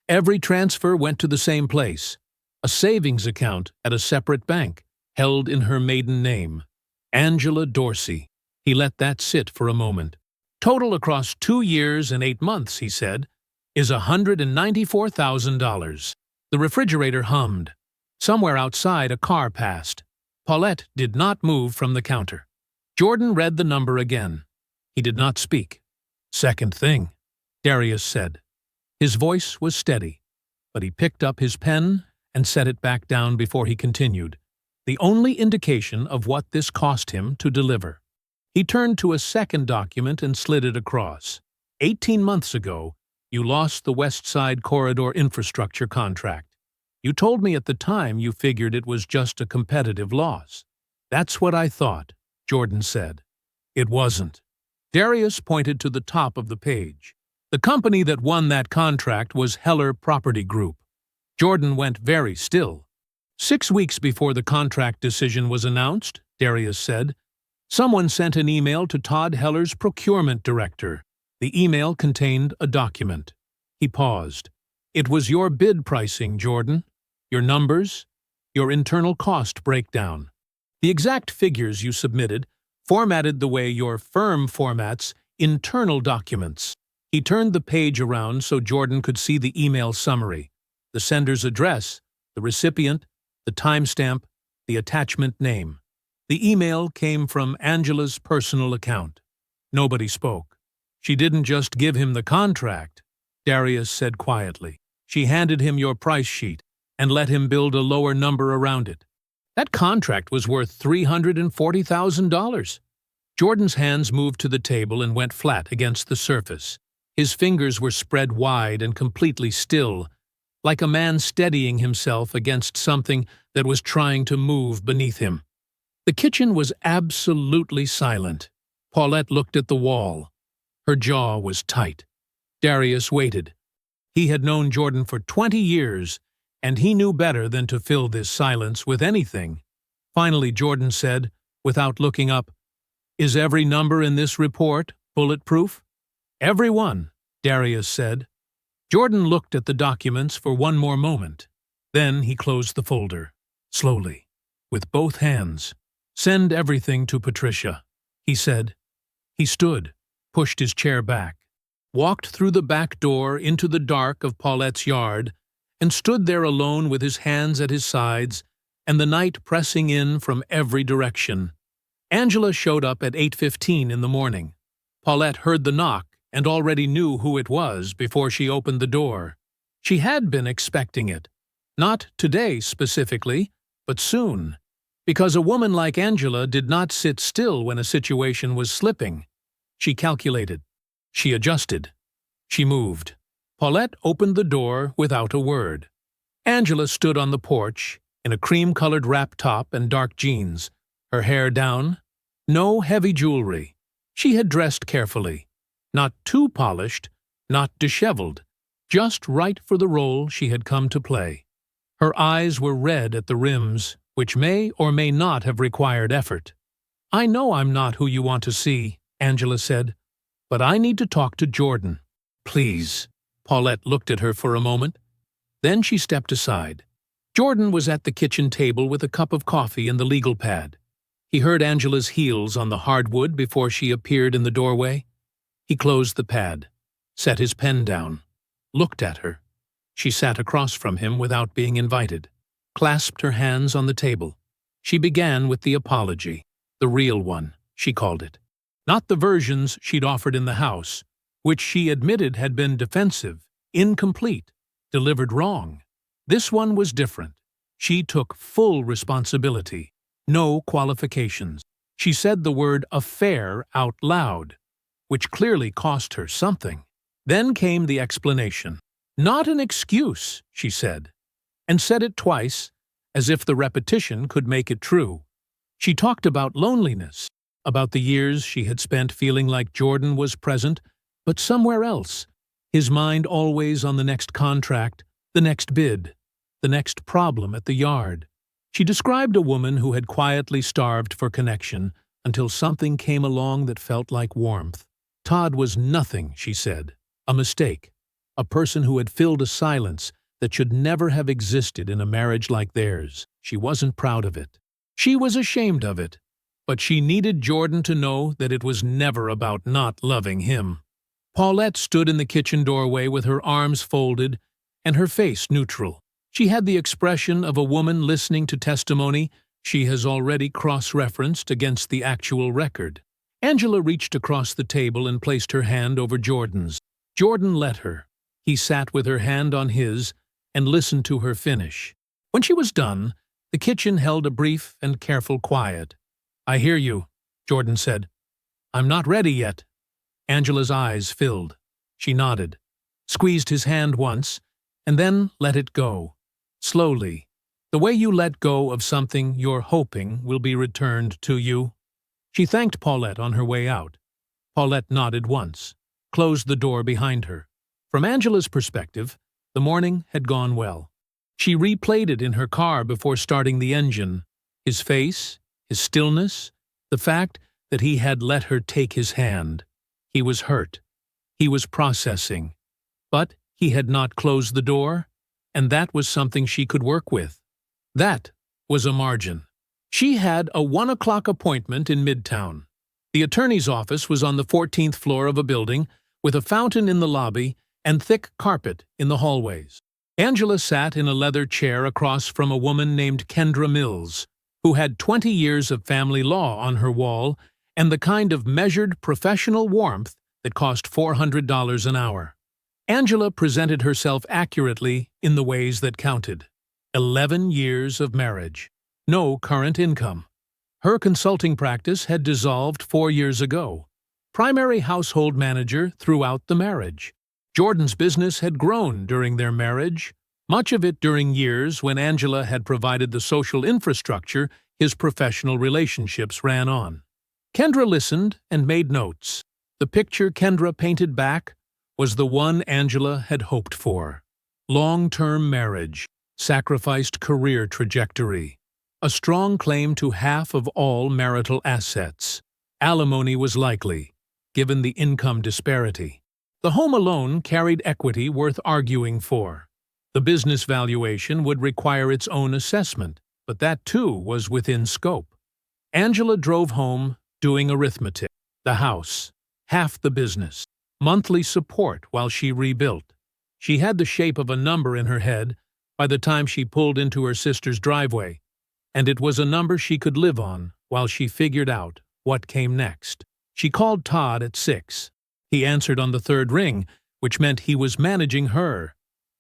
Every transfer went to the same place, a savings account at a separate bank, held in her maiden name, Angela Dorsey." He let that sit for a moment. "Total across 2 years and 8 months," he said, "is $194,000. The refrigerator hummed. Somewhere outside a car passed. Paulette did not move from the counter. Jordan read the number again. He did not speak. "Second thing," Darius said. His voice was steady, but he picked up his pen and set it back down before he continued, the only indication of what this cost him to deliver. He turned to a second document and slid it across. 18 months ago, you lost the West Side Corridor infrastructure contract. You told me at the time you figured it was just a competitive loss. "That's what I thought," Jordan said. "It wasn't." Darius pointed to the top of the page. The company that won that contract was Heller Property Group. Jordan went very still. 6 weeks before the contract decision was announced, Darius said, someone sent an email to Todd Heller's procurement director. The email contained a document. He paused. "It was your bid pricing, Jordan. Your numbers, your internal cost breakdown. The exact figures you submitted, formatted the way your firm formats internal documents." He turned the page around so Jordan could see the email summary, the sender's address, the recipient, the timestamp, the attachment name. The email came from Angela's personal account. Nobody spoke. "She didn't just give him the contract," Darius said quietly. "She handed him your price sheet and let him build a lower number around it. That contract was worth $340,000. Jordan's hands moved to the table and went flat against the surface. His fingers were spread wide and completely still, like a man steadying himself against something that was trying to move beneath him. The kitchen was absolutely silent. Paulette looked at the wall. Her jaw was tight. Darius waited. He had known Jordan for 20 years, and he knew better than to fill this silence with anything. Finally, Jordan said, without looking up, "Is every number in this report bulletproof?" "Every one," Darius said. Jordan looked at the documents for one more moment. Then he closed the folder, slowly, with both hands. "Send everything to Patricia," he said. He stood, pushed his chair back, walked through the back door into the dark of Paulette's yard, and stood there alone with his hands at his sides and the night pressing in from every direction. Angela showed up at 8:15 in the morning. Paulette heard the knock and already knew who it was before she opened the door. She had been expecting it. Not today specifically, but soon. Because a woman like Angela did not sit still when a situation was slipping. She calculated. She adjusted. She moved. Paulette opened the door without a word. Angela stood on the porch, in a cream-colored wrap top and dark jeans, her hair down. No heavy jewelry. She had dressed carefully. Not too polished, not disheveled, just right for the role she had come to play. Her eyes were red at the rims, which may or may not have required effort. "I know I'm not who you want to see," Angela said, "but I need to talk to Jordan." "Please." Paulette looked at her for a moment. Then she stepped aside. Jordan was at the kitchen table with a cup of coffee and the legal pad. He heard Angela's heels on the hardwood before she appeared in the doorway. He closed the pad, set his pen down, looked at her. She sat across from him without being invited, clasped her hands on the table. She began with the apology, the real one, she called it. Not the versions she'd offered in the house, which she admitted had been defensive, incomplete, delivered wrong. This one was different. She took full responsibility, no qualifications. She said the word affair out loud, which clearly cost her something. Then came the explanation. Not an excuse, she said, and said it twice, as if the repetition could make it true. She talked about loneliness, about the years she had spent feeling like Jordan was present, but somewhere else, his mind always on the next contract, the next bid, the next problem at the yard. She described a woman who had quietly starved for connection until something came along that felt like warmth. Todd was nothing, she said, a mistake, a person who had filled a silence that should never have existed in a marriage like theirs. She wasn't proud of it. She was ashamed of it, but she needed Jordan to know that it was never about not loving him. Paulette stood in the kitchen doorway with her arms folded and her face neutral. She had the expression of a woman listening to testimony she has already cross-referenced against the actual record. Angela reached across the table and placed her hand over Jordan's. Jordan let her. He sat with her hand on his and listened to her finish. When she was done, the kitchen held a brief and careful quiet. "I hear you," Jordan said. "I'm not ready yet." Angela's eyes filled. She nodded, squeezed his hand once, and then let it go. Slowly, The way you let go of something you're hoping will be returned to you. She thanked Paulette on her way out. Paulette nodded once, closed the door behind her. From Angela's perspective, the morning had gone well. She replayed it in her car before starting the engine. His face, his stillness, the fact that he had let her take his hand. He was hurt. He was processing. But he had not closed the door, and that was something she could work with. That was a margin. She had a 1 o'clock appointment in Midtown. The attorney's office was on the 14th floor of a building, with a fountain in the lobby and thick carpet in the hallways. Angela sat in a leather chair across from a woman named Kendra Mills, who had 20 years of family law on her wall and the kind of measured professional warmth that cost $400 an hour. Angela presented herself accurately in the ways that counted. 11 years of marriage. No current income. Her consulting practice had dissolved 4 years ago. Primary household manager throughout the marriage. Jordan's business had grown during their marriage, much of it during years when Angela had provided the social infrastructure his professional relationships ran on. Kendra listened and made notes. The picture Kendra painted back was the one Angela had hoped for. Long-term marriage, sacrificed career trajectory, a strong claim to half of all marital assets. Alimony was likely, given the income disparity. The home alone carried equity worth arguing for. The business valuation would require its own assessment, but that too was within scope. Angela drove home, doing arithmetic. The house, half the business, monthly support while she rebuilt. She had the shape of a number in her head by the time she pulled into her sister's driveway, and it was a number she could live on while she figured out what came next. She called Todd at 6. He answered on the third ring, which meant he was managing her.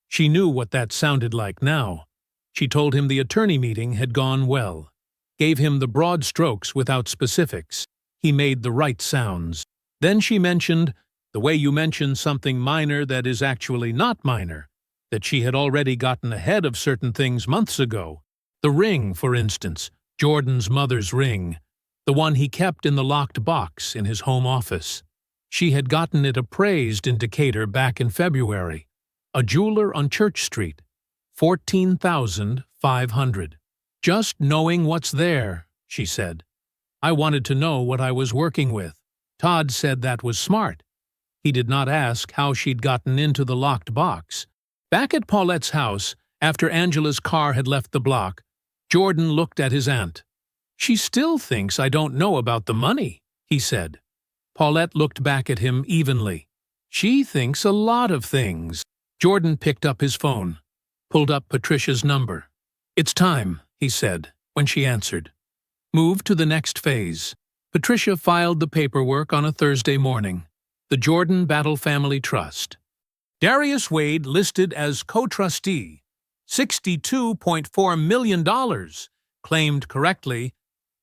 She knew what that sounded like now. She told him the attorney meeting had gone well, gave him the broad strokes without specifics. He made the right sounds. Then she mentioned, the way you mention something minor that is actually not minor, that she had already gotten ahead of certain things months ago. The ring, for instance, Jordan's mother's ring, the one he kept in the locked box in his home office. She had gotten it appraised in Decatur back in February. A jeweler on Church Street. $14,500. Just knowing what's there, she said. I wanted to know what I was working with. Todd said that was smart. He did not ask how she'd gotten into the locked box. Back at Paulette's house, after Angela's car had left the block, Jordan looked at his aunt. She still thinks I don't know about the money, he said. Paulette looked back at him evenly. She thinks a lot of things. Jordan picked up his phone, pulled up Patricia's number. It's time, he said, when she answered. Move to the next phase. Patricia filed the paperwork on a Thursday morning. The Jordan Battle Family Trust. Darius Wade listed as co-trustee. $62.4 million, claimed correctly,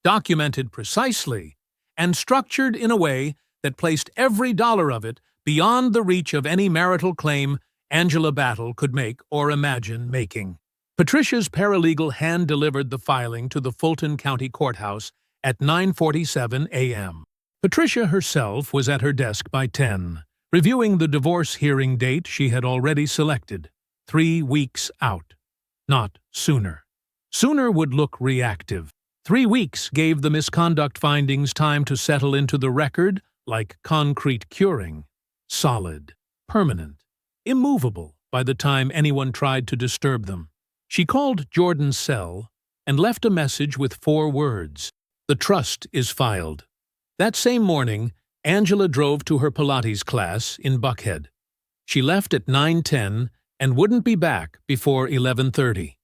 documented precisely, and structured in a way that placed every dollar of it beyond the reach of any marital claim Angela Battle could make or imagine making. Patricia's paralegal hand-delivered the filing to the Fulton County Courthouse at 9:47 a.m. Patricia herself was at her desk by 10, reviewing the divorce hearing date she had already selected, 3 weeks out. Not sooner. Sooner would look reactive. 3 weeks gave the misconduct findings time to settle into the record like concrete curing. Solid, permanent, immovable by the time anyone tried to disturb them. She called Jordan's cell and left a message with 4 words. The trust is filed. That same morning, Angela drove to her Pilates class in Buckhead. She left at 9:10 and wouldn't be back before 11:30.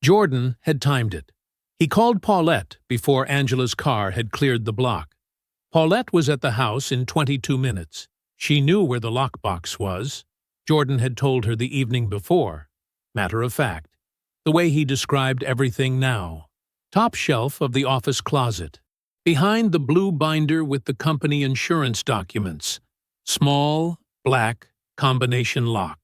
Jordan had timed it. He called Paulette before Angela's car had cleared the block. Paulette was at the house in 22 minutes. She knew where the lockbox was. Jordan had told her the evening before. Matter of fact, the way he described everything now. Top shelf of the office closet. Behind the blue binder with the company insurance documents. Small, black, combination lock.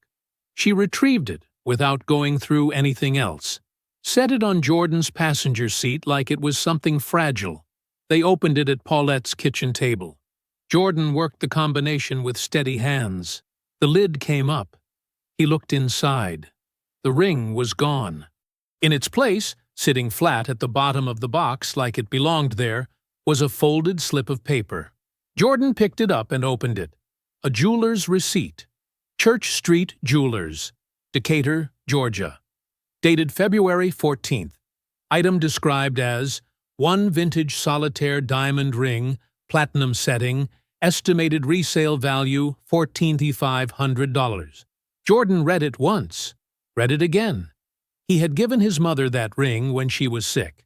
She retrieved it without going through anything else. set it on Jordan's passenger seat like it was something fragile. They opened it at Paulette's kitchen table. Jordan worked the combination with steady hands. The lid came up. He looked inside. The ring was gone. In its place, sitting flat at the bottom of the box like it belonged there, was a folded slip of paper. Jordan picked it up and opened it. A jeweler's receipt. Church Street Jewelers, Decatur, Georgia. Dated February 14th. Item described as 1 vintage solitaire diamond ring, platinum setting, estimated resale value $14,500. Jordan read it once, read it again. He had given his mother that ring when she was sick.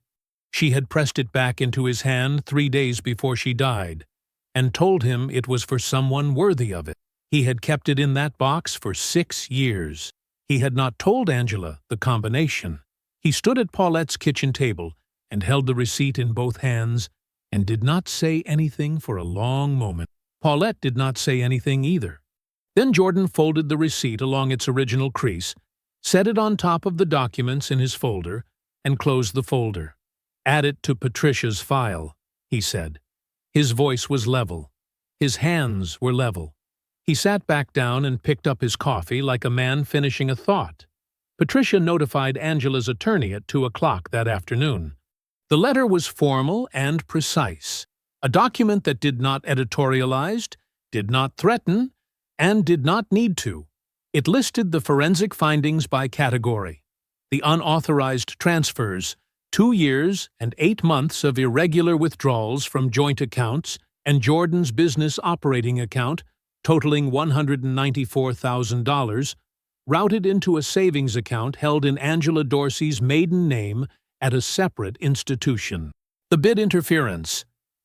She had pressed it back into his hand 3 days before she died, and told him it was for someone worthy of it. He had kept it in that box for 6 years. He had not told Angela the combination. He stood at Paulette's kitchen table and held the receipt in both hands and did not say anything for a long moment. Paulette did not say anything either. Then Jordan folded the receipt along its original crease, set it on top of the documents in his folder, and closed the folder. "Add it to Patricia's file," he said. His voice was level. His hands were level. He sat back down and picked up his coffee like a man finishing a thought. Patricia notified Angela's attorney at 2 o'clock that afternoon. The letter was formal and precise, a document that did not editorialize, did not threaten, and did not need to. It listed the forensic findings by category, the unauthorized transfers, 2 years and 8 months of irregular withdrawals from joint accounts, and Jordan's business operating account, totaling $194,000, routed into a savings account held in Angela Dorsey's maiden name at a separate institution. The bid interference,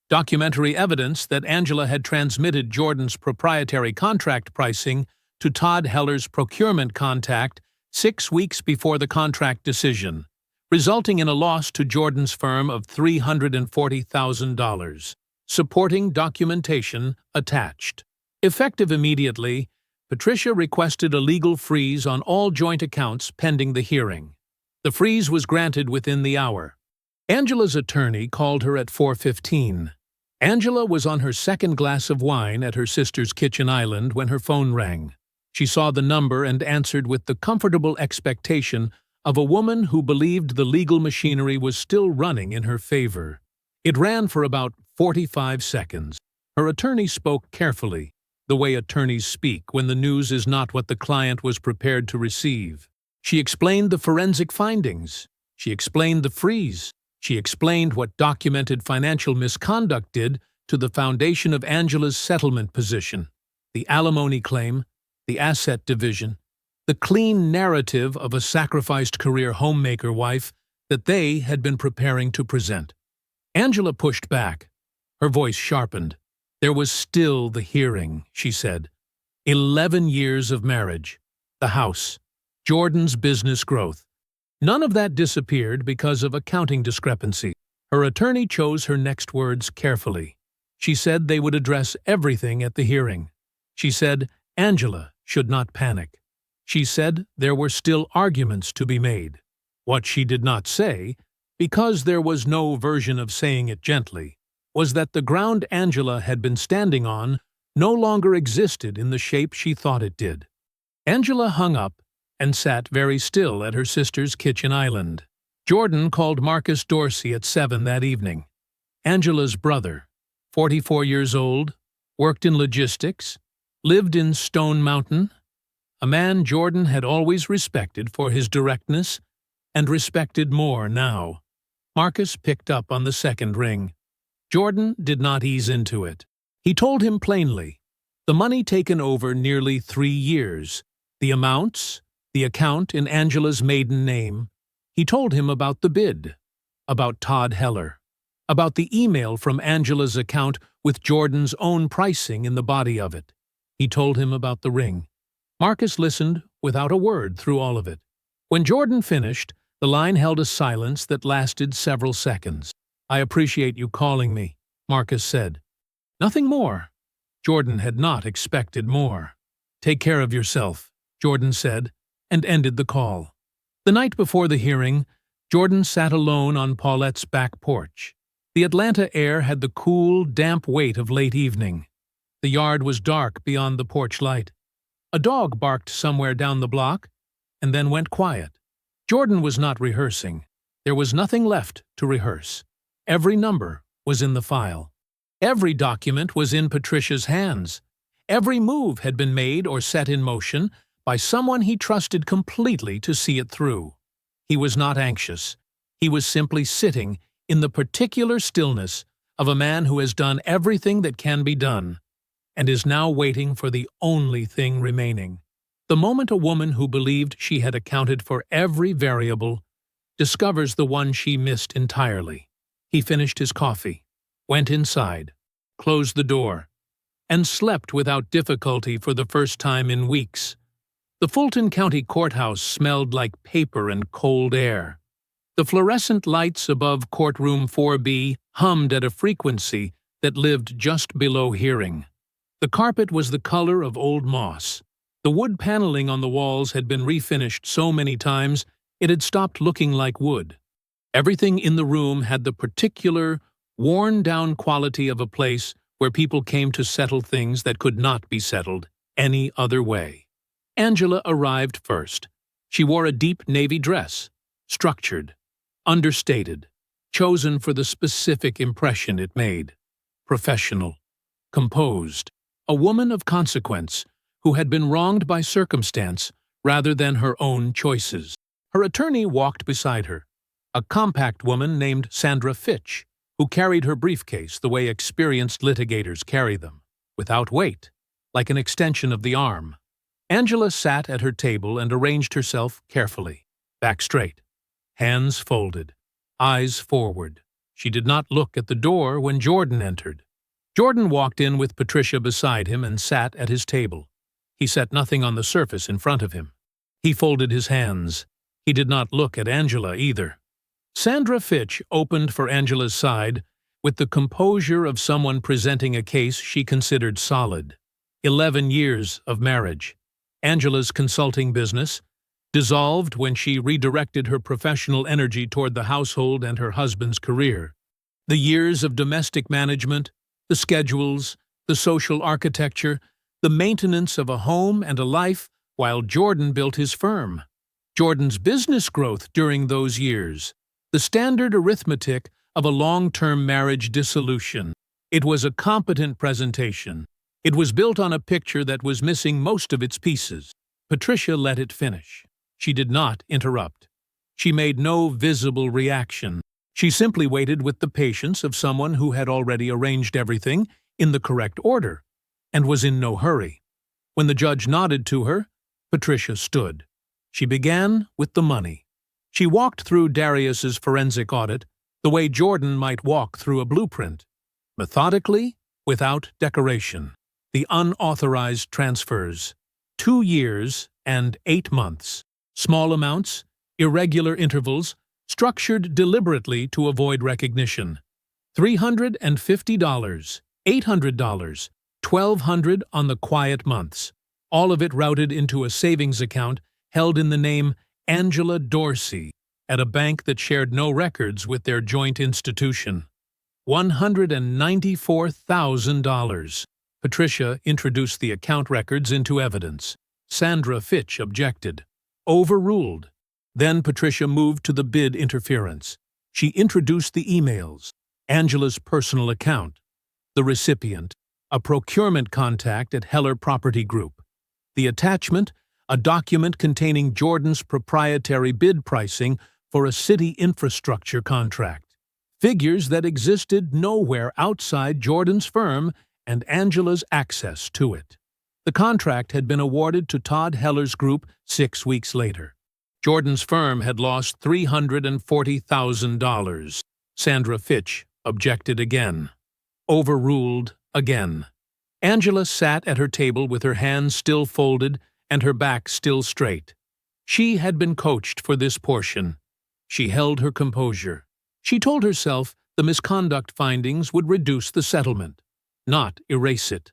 documentary evidence that Angela had transmitted Jordan's proprietary contract pricing to Todd Heller's procurement contact 6 weeks before the contract decision, resulting in a loss to Jordan's firm of $340,000. Supporting documentation attached. Effective immediately, Patricia requested a legal freeze on all joint accounts pending the hearing. The freeze was granted within the hour. Angela's attorney called her at 4:15. Angela was on her second glass of wine at her sister's kitchen island when her phone rang. She saw the number and answered with the comfortable expectation of a woman who believed the legal machinery was still running in her favor. It ran for about 45 seconds. Her attorney spoke carefully, the way attorneys speak when the news is not what the client was prepared to receive. She explained the forensic findings. She explained the freeze. She explained what documented financial misconduct did to the foundation of Angela's settlement position, the alimony claim, the asset division, the clean narrative of a sacrificed career homemaker wife that they had been preparing to present. Angela pushed back. Her voice sharpened. There was still the hearing, she said. 11 years of marriage, the house, Jordan's business growth. None of that disappeared because of accounting discrepancy. Her attorney chose her next words carefully. She said they would address everything at the hearing. She said Angela should not panic. She said there were still arguments to be made. What she did not say, because there was no version of saying it gently, was that the ground Angela had been standing on no longer existed in the shape she thought it did. Angela hung up and sat very still at her sister's kitchen island. Jordan called Marcus Dorsey at 7 that evening. Angela's brother, 44 years old, worked in logistics, lived in Stone Mountain, a man Jordan had always respected for his directness and respected more now. Marcus picked up on the second ring. Jordan did not ease into it. He told him plainly, the money taken over nearly 3 years, the amounts, the account in Angela's maiden name. He told him about the bid, about Todd Heller, about the email from Angela's account with Jordan's own pricing in the body of it. He told him about the ring. Marcus listened without a word through all of it. When Jordan finished, the line held a silence that lasted several seconds. "I appreciate you calling me," Marcus said. "Nothing more." Jordan had not expected more. "Take care of yourself," Jordan said, and ended the call. The night before the hearing, Jordan sat alone on Paulette's back porch. The Atlanta air had the cool, damp weight of late evening. The yard was dark beyond the porch light. A dog barked somewhere down the block, and then went quiet. Jordan was not rehearsing. There was nothing left to rehearse. Every number was in the file. Every document was in Patricia's hands. Every move had been made or set in motion by someone he trusted completely to see it through. He was not anxious. He was simply sitting in the particular stillness of a man who has done everything that can be done, and is now waiting for the only thing remaining. The moment a woman who believed she had accounted for every variable discovers the one she missed entirely. He finished his coffee, went inside, closed the door, and slept without difficulty for the first time in weeks. The Fulton County Courthouse smelled like paper and cold air. The fluorescent lights above courtroom 4B hummed at a frequency that lived just below hearing. The carpet was the color of old moss. The wood paneling on the walls had been refinished so many times it had stopped looking like wood. Everything in the room had the particular, worn-down quality of a place where people came to settle things that could not be settled any other way. Angela arrived first. She wore a deep navy dress, structured, understated, chosen for the specific impression it made. Professional, composed, a woman of consequence who had been wronged by circumstance rather than her own choices. Her attorney walked beside her, a compact woman named Sandra Fitch, who carried her briefcase the way experienced litigators carry them, without weight, like an extension of the arm. Angela sat at her table and arranged herself carefully, back straight, hands folded, eyes forward. She did not look at the door when Jordan entered. Jordan walked in with Patricia beside him and sat at his table. He set nothing on the surface in front of him. He folded his hands. He did not look at Angela either. Sandra Fitch opened for Angela's side with the composure of someone presenting a case she considered solid. 11 years of marriage. Angela's consulting business dissolved when she redirected her professional energy toward the household and her husband's career. The years of domestic management, the schedules, the social architecture, the maintenance of a home and a life while Jordan built his firm. Jordan's business growth during those years. The standard arithmetic of a long-term marriage dissolution. It was a competent presentation. It was built on a picture that was missing most of its pieces. Patricia let it finish. She did not interrupt. She made no visible reaction. She simply waited with the patience of someone who had already arranged everything in the correct order and was in no hurry. When the judge nodded to her, Patricia stood. She began with the money. She walked through Darius's forensic audit the way Jordan might walk through a blueprint, methodically, without decoration. The unauthorized transfers. 2 years and 8 months. Small amounts, irregular intervals, structured deliberately to avoid recognition. $350, $800, $1,200 on the quiet months. All of it routed into a savings account held in the name Angela Dorsey at a bank that shared no records with their joint institution. $194,000. Patricia introduced the account records into evidence. Sandra Fitch objected. Overruled. Then Patricia moved to the bid interference. She introduced the emails, Angela's personal account, the recipient, a procurement contact at Heller Property Group. The attachment, a document containing Jordan's proprietary bid pricing for a city infrastructure contract. Figures that existed nowhere outside Jordan's firm and Angela's access to it. The contract had been awarded to Todd Heller's group 6 weeks later. Jordan's firm had lost $340,000. Sandra Fitch objected again. Overruled again. Angela sat at her table with her hands still folded and her back still straight. She had been coached for this portion. She held her composure. She told herself the misconduct findings would reduce the settlement, not erase it.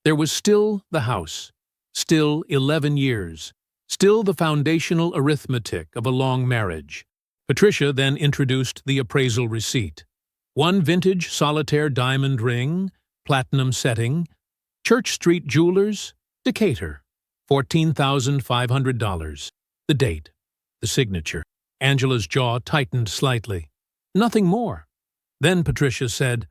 There was still the house, still 11 years, still the foundational arithmetic of a long marriage. Patricia then introduced the appraisal receipt. One vintage solitaire diamond ring, platinum setting, Church Street Jewelers, Decatur, $14,500. The date, the signature. Angela's jaw tightened slightly. Nothing more. Then Patricia said,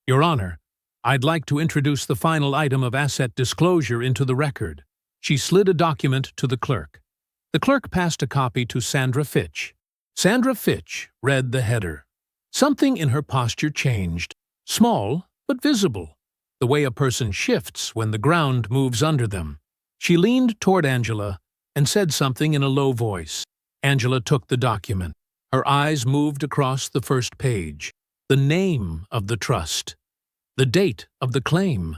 "Your Honor, I'd like to introduce the final item of asset disclosure into the record." She slid a document to the clerk. The clerk passed a copy to Sandra Fitch. Sandra Fitch read the header. Something in her posture changed. Small, but visible. The way a person shifts when the ground moves under them. She leaned toward Angela and said something in a low voice. Angela took the document. Her eyes moved across the first page. The name of the trust. The date of the claim.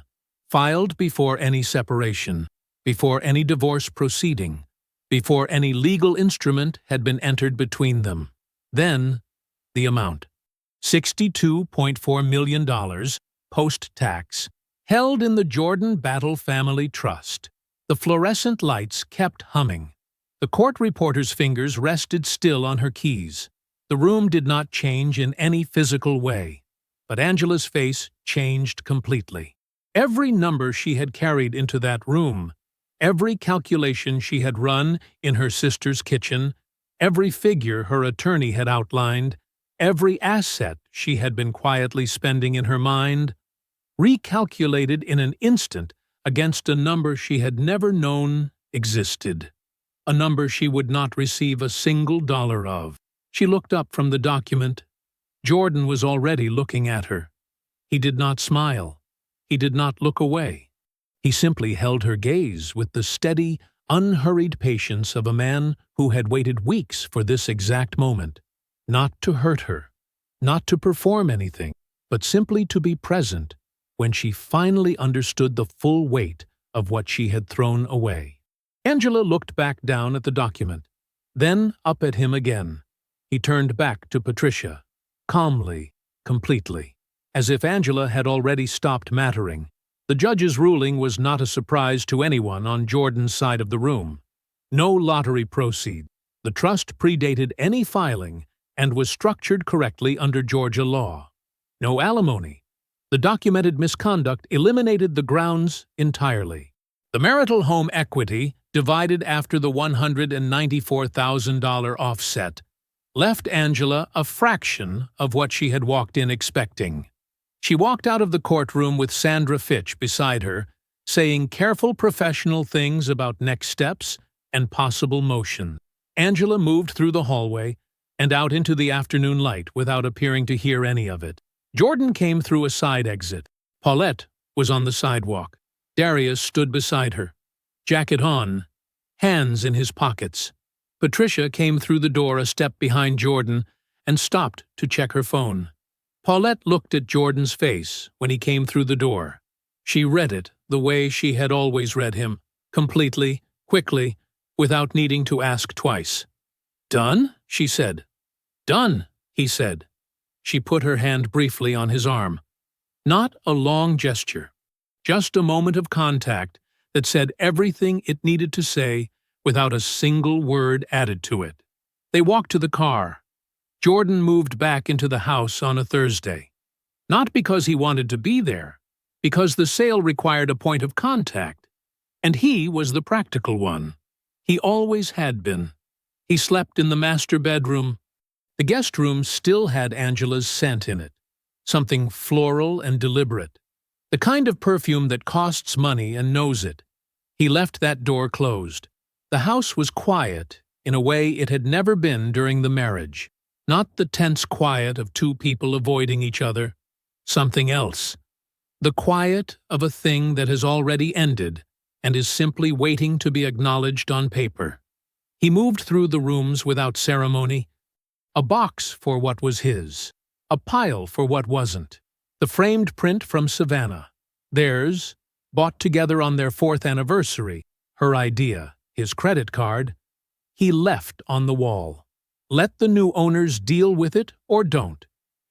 Filed before any separation. Before any divorce proceeding. Before any legal instrument had been entered between them. Then, the amount. $62.4 million, post-tax, held in the Jordan Battle Family Trust. The fluorescent lights kept humming. The court reporter's fingers rested still on her keys. The room did not change in any physical way, but Angela's face changed completely. Every number she had carried into that room, every calculation she had run in her sister's kitchen, every figure her attorney had outlined, every asset she had been quietly spending in her mind, recalculated in an instant against a number she had never known existed, a number she would not receive a single dollar of. She looked up from the document. Jordan was already looking at her. He did not smile. He did not look away. He simply held her gaze with the steady, unhurried patience of a man who had waited weeks for this exact moment, not to hurt her, not to perform anything, but simply to be present when she finally understood the full weight of what she had thrown away. Angela looked back down at the document, then up at him again. He turned back to Patricia, calmly, completely, as if Angela had already stopped mattering. The judge's ruling was not a surprise to anyone on Jordan's side of the room. No lottery proceeds. The trust predated any filing and was structured correctly under Georgia law. No alimony. The documented misconduct eliminated the grounds entirely. The marital home equity, divided after the $194,000 offset, left Angela a fraction of what she had walked in expecting. She walked out of the courtroom with Sandra Fitch beside her, saying careful professional things about next steps and possible motion. Angela moved through the hallway and out into the afternoon light without appearing to hear any of it. Jordan came through a side exit. Paulette was on the sidewalk. Darius stood beside her, jacket on, hands in his pockets. Patricia came through the door a step behind Jordan and stopped to check her phone. Paulette looked at Jordan's face when he came through the door. She read it the way she had always read him, completely, quickly, without needing to ask twice. "Done?" she said. "Done," he said. She put her hand briefly on his arm. Not a long gesture, just a moment of contact that said everything it needed to say without a single word added to it. They walked to the car. Jordan moved back into the house on a Thursday. Not because he wanted to be there, because the sale required a point of contact, and he was the practical one. He always had been. He slept in the master bedroom. The guest room still had Angela's scent in it, something floral and deliberate, the kind of perfume that costs money and knows it. He left that door closed. The house was quiet in a way it had never been during the marriage. Not the tense quiet of two people avoiding each other. Something else. The quiet of a thing that has already ended and is simply waiting to be acknowledged on paper. He moved through the rooms without ceremony. A box for what was his. A pile for what wasn't. The framed print from Savannah. Theirs, bought together on their 4th anniversary. Her idea, his credit card. He left on the wall. Let the new owners deal with it or don't.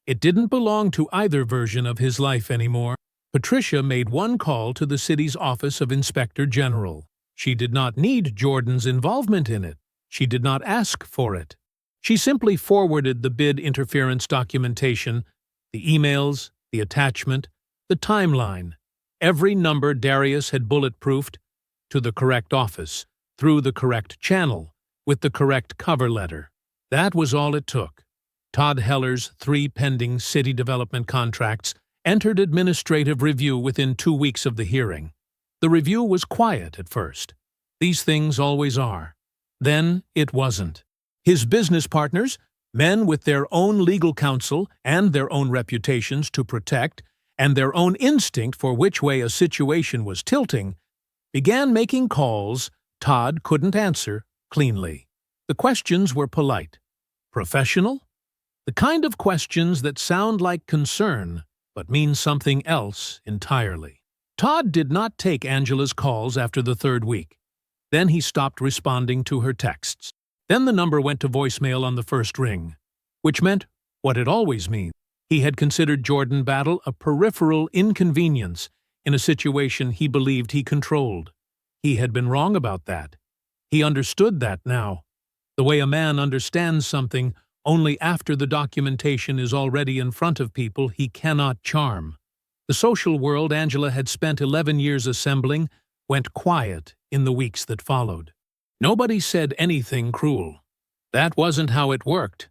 It didn't belong to either version of his life anymore. Patricia made one call to the city's Office of Inspector General. She did not need Jordan's involvement in it. She did not ask for it. She simply forwarded the bid interference documentation, the emails, the attachment, the timeline, every number Darius had bulletproofed, to the correct office, through the correct channel, with the correct cover letter. That was all it took. Todd Heller's 3 pending city development contracts entered administrative review within 2 weeks of the hearing. The review was quiet at first. These things always are. Then it wasn't. His business partners, men with their own legal counsel and their own reputations to protect, and their own instinct for which way a situation was tilting, began making calls Todd couldn't answer cleanly. The questions were polite, professional, the kind of questions that sound like concern but mean something else entirely. Todd did not take Angela's calls after the 3rd week. Then he stopped responding to her texts. Then the number went to voicemail on the first ring, which meant what it always means. He had considered Jordan Battle a peripheral inconvenience in a situation he believed he controlled. He had been wrong about that. He understood that now, the way a man understands something only after the documentation is already in front of people he cannot charm. The social world Angela had spent 11 years assembling went quiet in the weeks that followed. Nobody said anything cruel. That wasn't how it worked.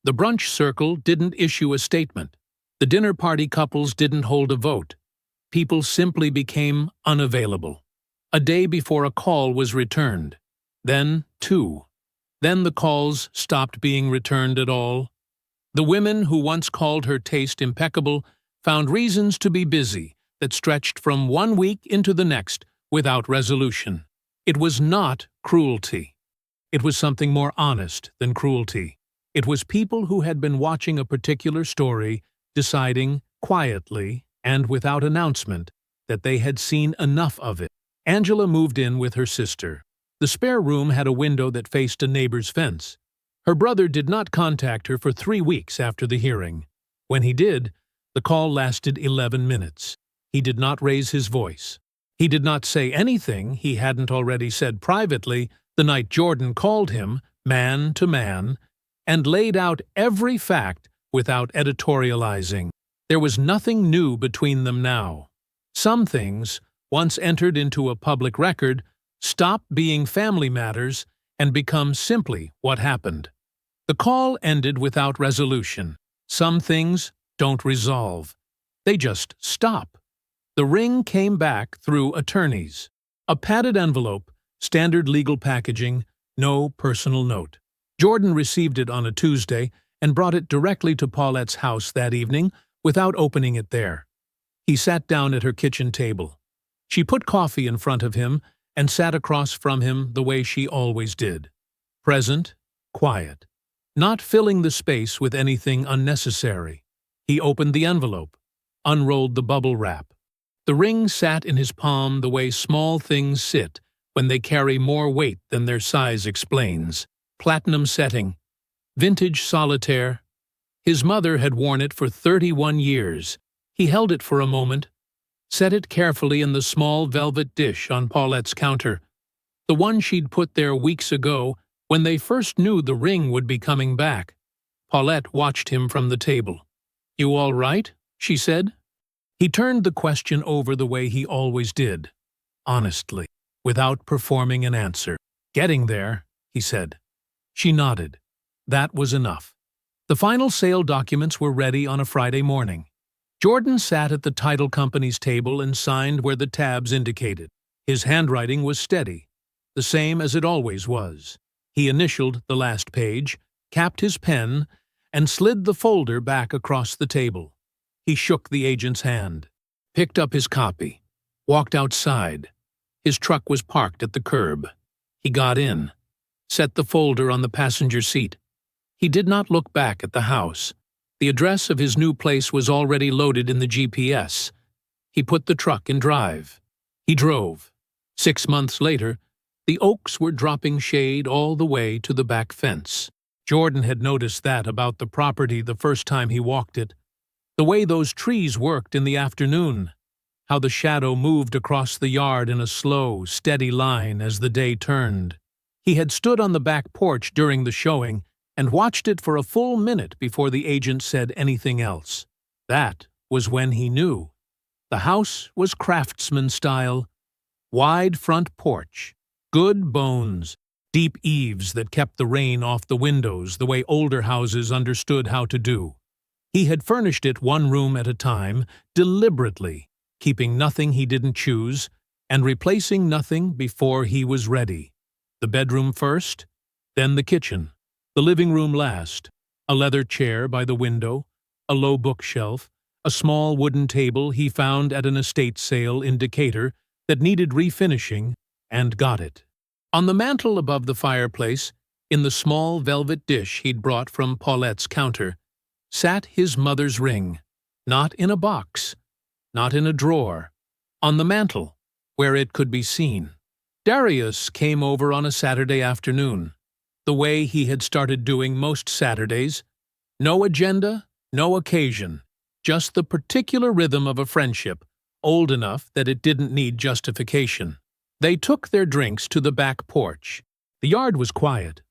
The brunch circle didn't issue a statement. The dinner party couples didn't hold a vote. People simply became unavailable. A day before a call was returned. Then 2. Then the calls stopped being returned at all. The women who once called her taste impeccable found reasons to be busy that stretched from 1 week into the next without resolution. It was not cruelty. It was something more honest than cruelty. It was people who had been watching a particular story deciding, quietly and without announcement, that they had seen enough of it. Angela moved in with her sister. The spare room had a window that faced a neighbor's fence. Her brother did not contact her for 3 weeks after the hearing. When he did, the call lasted 11 minutes. He did not raise his voice. He did not say anything he hadn't already said privately the night Jordan called him, man to man, and laid out every fact without editorializing. There was nothing new between them now. Some things, once entered into a public record, stop being family matters and become simply what happened. The call ended without resolution. Some things don't resolve. They just stop. The ring came back through attorneys. A padded envelope, standard legal packaging, no personal note. Jordan received it on a Tuesday and brought it directly to Paulette's house that evening without opening it there. He sat down at her kitchen table. She put coffee in front of him and sat across from him the way she always did. Present, quiet, not filling the space with anything unnecessary. He opened the envelope, unrolled the bubble wrap. The ring sat in his palm the way small things sit when they carry more weight than their size explains. Platinum setting, vintage solitaire. His mother had worn it for 31 years. He held it for a moment, set it carefully in the small velvet dish on Paulette's counter, the one she'd put there weeks ago when they first knew the ring would be coming back. Paulette watched him from the table. "You all right?" she said. He turned the question over the way he always did, honestly, without performing an answer. "Getting there," he said. She nodded. That was enough. The final sale documents were ready on a Friday morning. Jordan sat at the title company's table and signed where the tabs indicated. His handwriting was steady, the same as it always was. He initialed the last page, capped his pen, and slid the folder back across the table. He shook the agent's hand, picked up his copy, walked outside. His truck was parked at the curb. He got in, set the folder on the passenger seat. He did not look back at the house. The address of his new place was already loaded in the GPS. He put the truck in drive. He drove. 6 months later, the oaks were dropping shade all the way to the back fence. Jordan had noticed that about the property the first time he walked it. The way those trees worked in the afternoon. How the shadow moved across the yard in a slow, steady line as the day turned. He had stood on the back porch during the showing and watched it for a full minute before the agent said anything else. That was when he knew. The house was craftsman style. Wide front porch, good bones, deep eaves that kept the rain off the windows the way older houses understood how to do. He had furnished it one room at a time, deliberately, keeping nothing he didn't choose, and replacing nothing before he was ready. The bedroom first, then the kitchen, the living room last, a leather chair by the window, a low bookshelf, a small wooden table he found at an estate sale in Decatur that needed refinishing, and got it. On the mantel above the fireplace, in the small velvet dish he'd brought from Paulette's counter, sat his mother's ring, not in a box, not in a drawer, on the mantel, where it could be seen. Darius came over on a Saturday afternoon, the way he had started doing most Saturdays. No agenda, no occasion, just the particular rhythm of a friendship, old enough that it didn't need justification. They took their drinks to the back porch. The yard was quiet.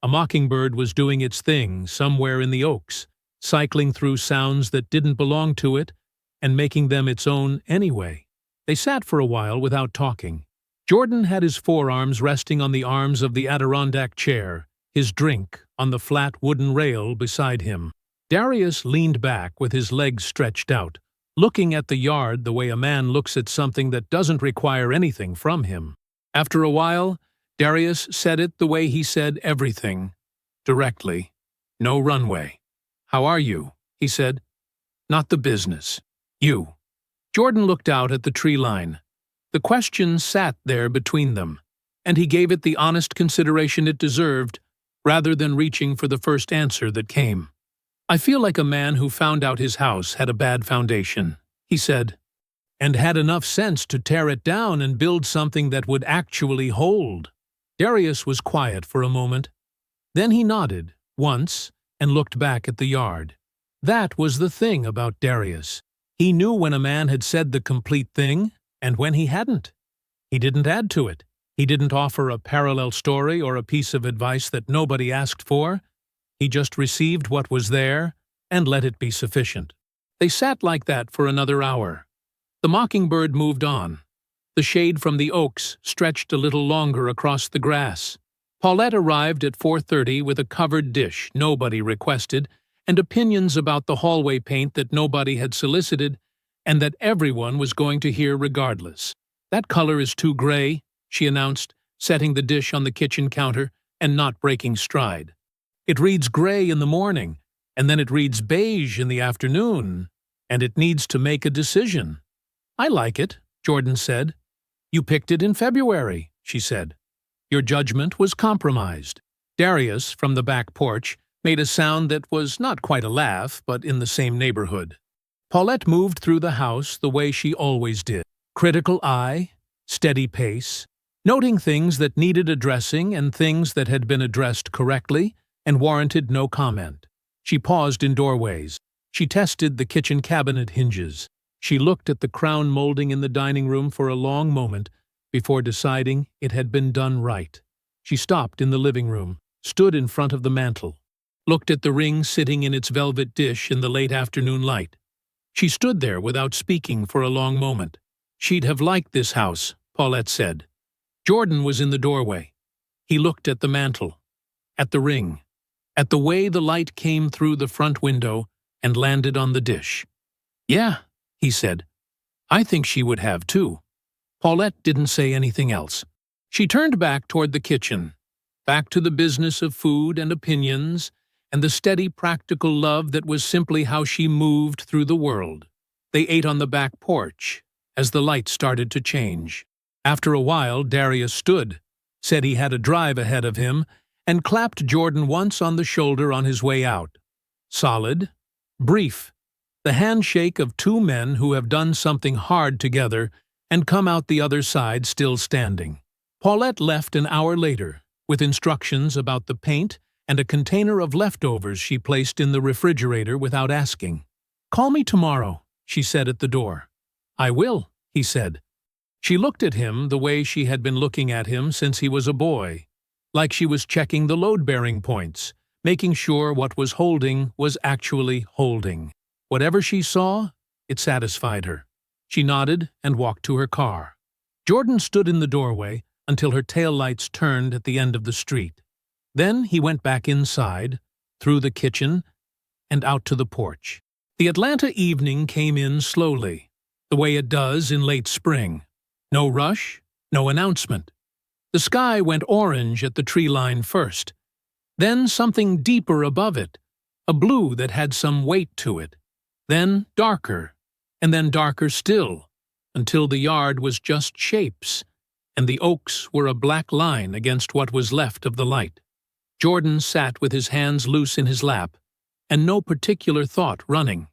A mockingbird was doing its thing somewhere in the oaks, cycling through sounds that didn't belong to it and making them its own anyway. They sat for a while without talking. Jordan had his forearms resting on the arms of the Adirondack chair, his drink on the flat wooden rail beside him. Darius leaned back with his legs stretched out, looking at the yard the way a man looks at something that doesn't require anything from him. After a while, Darius said it the way he said everything, directly. No runway. "How are you?" he said. "Not the business. You." Jordan looked out at the tree line. The question sat there between them, and he gave it the honest consideration it deserved, rather than reaching for the first answer that came. "I feel like a man who found out his house had a bad foundation," he said, "and had enough sense to tear it down and build something that would actually hold." Darius was quiet for a moment. Then he nodded, once, and looked back at the yard. That was the thing about Darius. He knew when a man had said the complete thing, and when he hadn't. He didn't add to it. He didn't offer a parallel story or a piece of advice that nobody asked for. He just received what was there and let it be sufficient. They sat like that for another hour. The mockingbird moved on. The shade from the oaks stretched a little longer across the grass. Paulette arrived at 4:30 with a covered dish nobody requested and opinions about the hallway paint that nobody had solicited and that everyone was going to hear regardless. "That color is too gray," she announced, setting the dish on the kitchen counter and not breaking stride. "It reads gray in the morning, and then it reads beige in the afternoon, and it needs to make a decision." "I like it," Jordan said. "You picked it in February," she said. "Your judgment was compromised." Darius, from the back porch, made a sound that was not quite a laugh, but in the same neighborhood. Paulette moved through the house the way she always did. Critical eye, steady pace, noting things that needed addressing and things that had been addressed correctly and warranted no comment. She paused in doorways. She tested the kitchen cabinet hinges. She looked at the crown molding in the dining room for a long moment before deciding it had been done right. She stopped in the living room, stood in front of the mantel, looked at the ring sitting in its velvet dish in the late afternoon light. She stood there without speaking for a long moment. "She'd have liked this house," Paulette said. Jordan was in the doorway. He looked at the mantel, at the ring, at the way the light came through the front window and landed on the dish. "Yeah," he said. "I think she would have, too." Paulette didn't say anything else. She turned back toward the kitchen, back to the business of food and opinions, and the steady practical love that was simply how she moved through the world. They ate on the back porch, as the light started to change. After a while, Darius stood, said he had a drive ahead of him, and clapped Jordan once on the shoulder on his way out. Solid, brief, the handshake of two men who have done something hard together and come out the other side still standing. Paulette left an hour later, with instructions about the paint and a container of leftovers she placed in the refrigerator without asking. "Call me tomorrow," she said at the door. "I will," he said. She looked at him the way she had been looking at him since he was a boy, like she was checking the load-bearing points, making sure what was holding was actually holding. Whatever she saw, it satisfied her. She nodded and walked to her car. Jordan stood in the doorway until her taillights turned at the end of the street. Then he went back inside, through the kitchen, and out to the porch. The Atlanta evening came in slowly, the way it does in late spring. No rush, no announcement. The sky went orange at the tree line first, then something deeper above it, a blue that had some weight to it, then darker, and then darker still, until the yard was just shapes, and the oaks were a black line against what was left of the light. Jordan sat with his hands loose in his lap, and no particular thought running.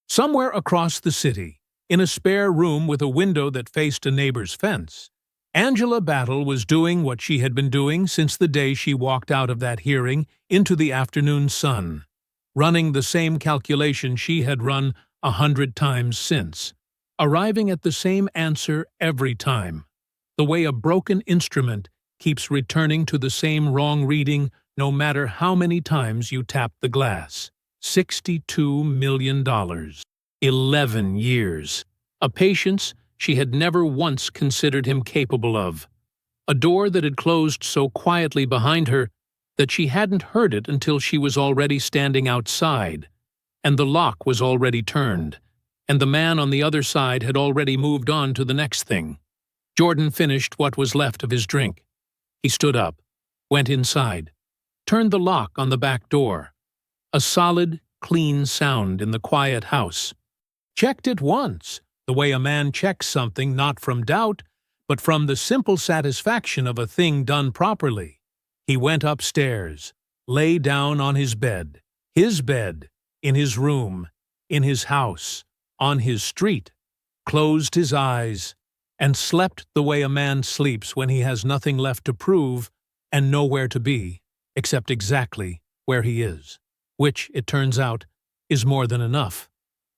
Somewhere across the city, in a spare room with a window that faced a neighbor's fence, Angela Battle was doing what she had been doing since the day she walked out of that hearing into the afternoon sun, running the same calculation she had run 100 times since, arriving at the same answer every time, the way a broken instrument keeps returning to the same wrong reading no matter how many times you tap the glass. $62 million. 11 years. A patience she had never once considered him capable of. A door that had closed so quietly behind her that she hadn't heard it until she was already standing outside, and the lock was already turned, and the man on the other side had already moved on to the next thing. Jordan finished what was left of his drink. He stood up, went inside, turned the lock on the back door. A solid, clean sound in the quiet house. Checked it once, the way a man checks something not from doubt, but from the simple satisfaction of a thing done properly. He went upstairs, lay down on his bed, in his room, in his house, on his street, closed his eyes, and slept the way a man sleeps when he has nothing left to prove and nowhere to be, except exactly where he is, which, it turns out, is more than enough.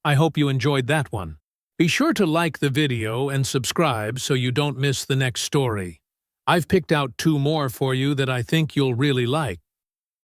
I hope you enjoyed that one. Be sure to like the video and subscribe so you don't miss the next story. I've picked out 2 more for you that I think you'll really like.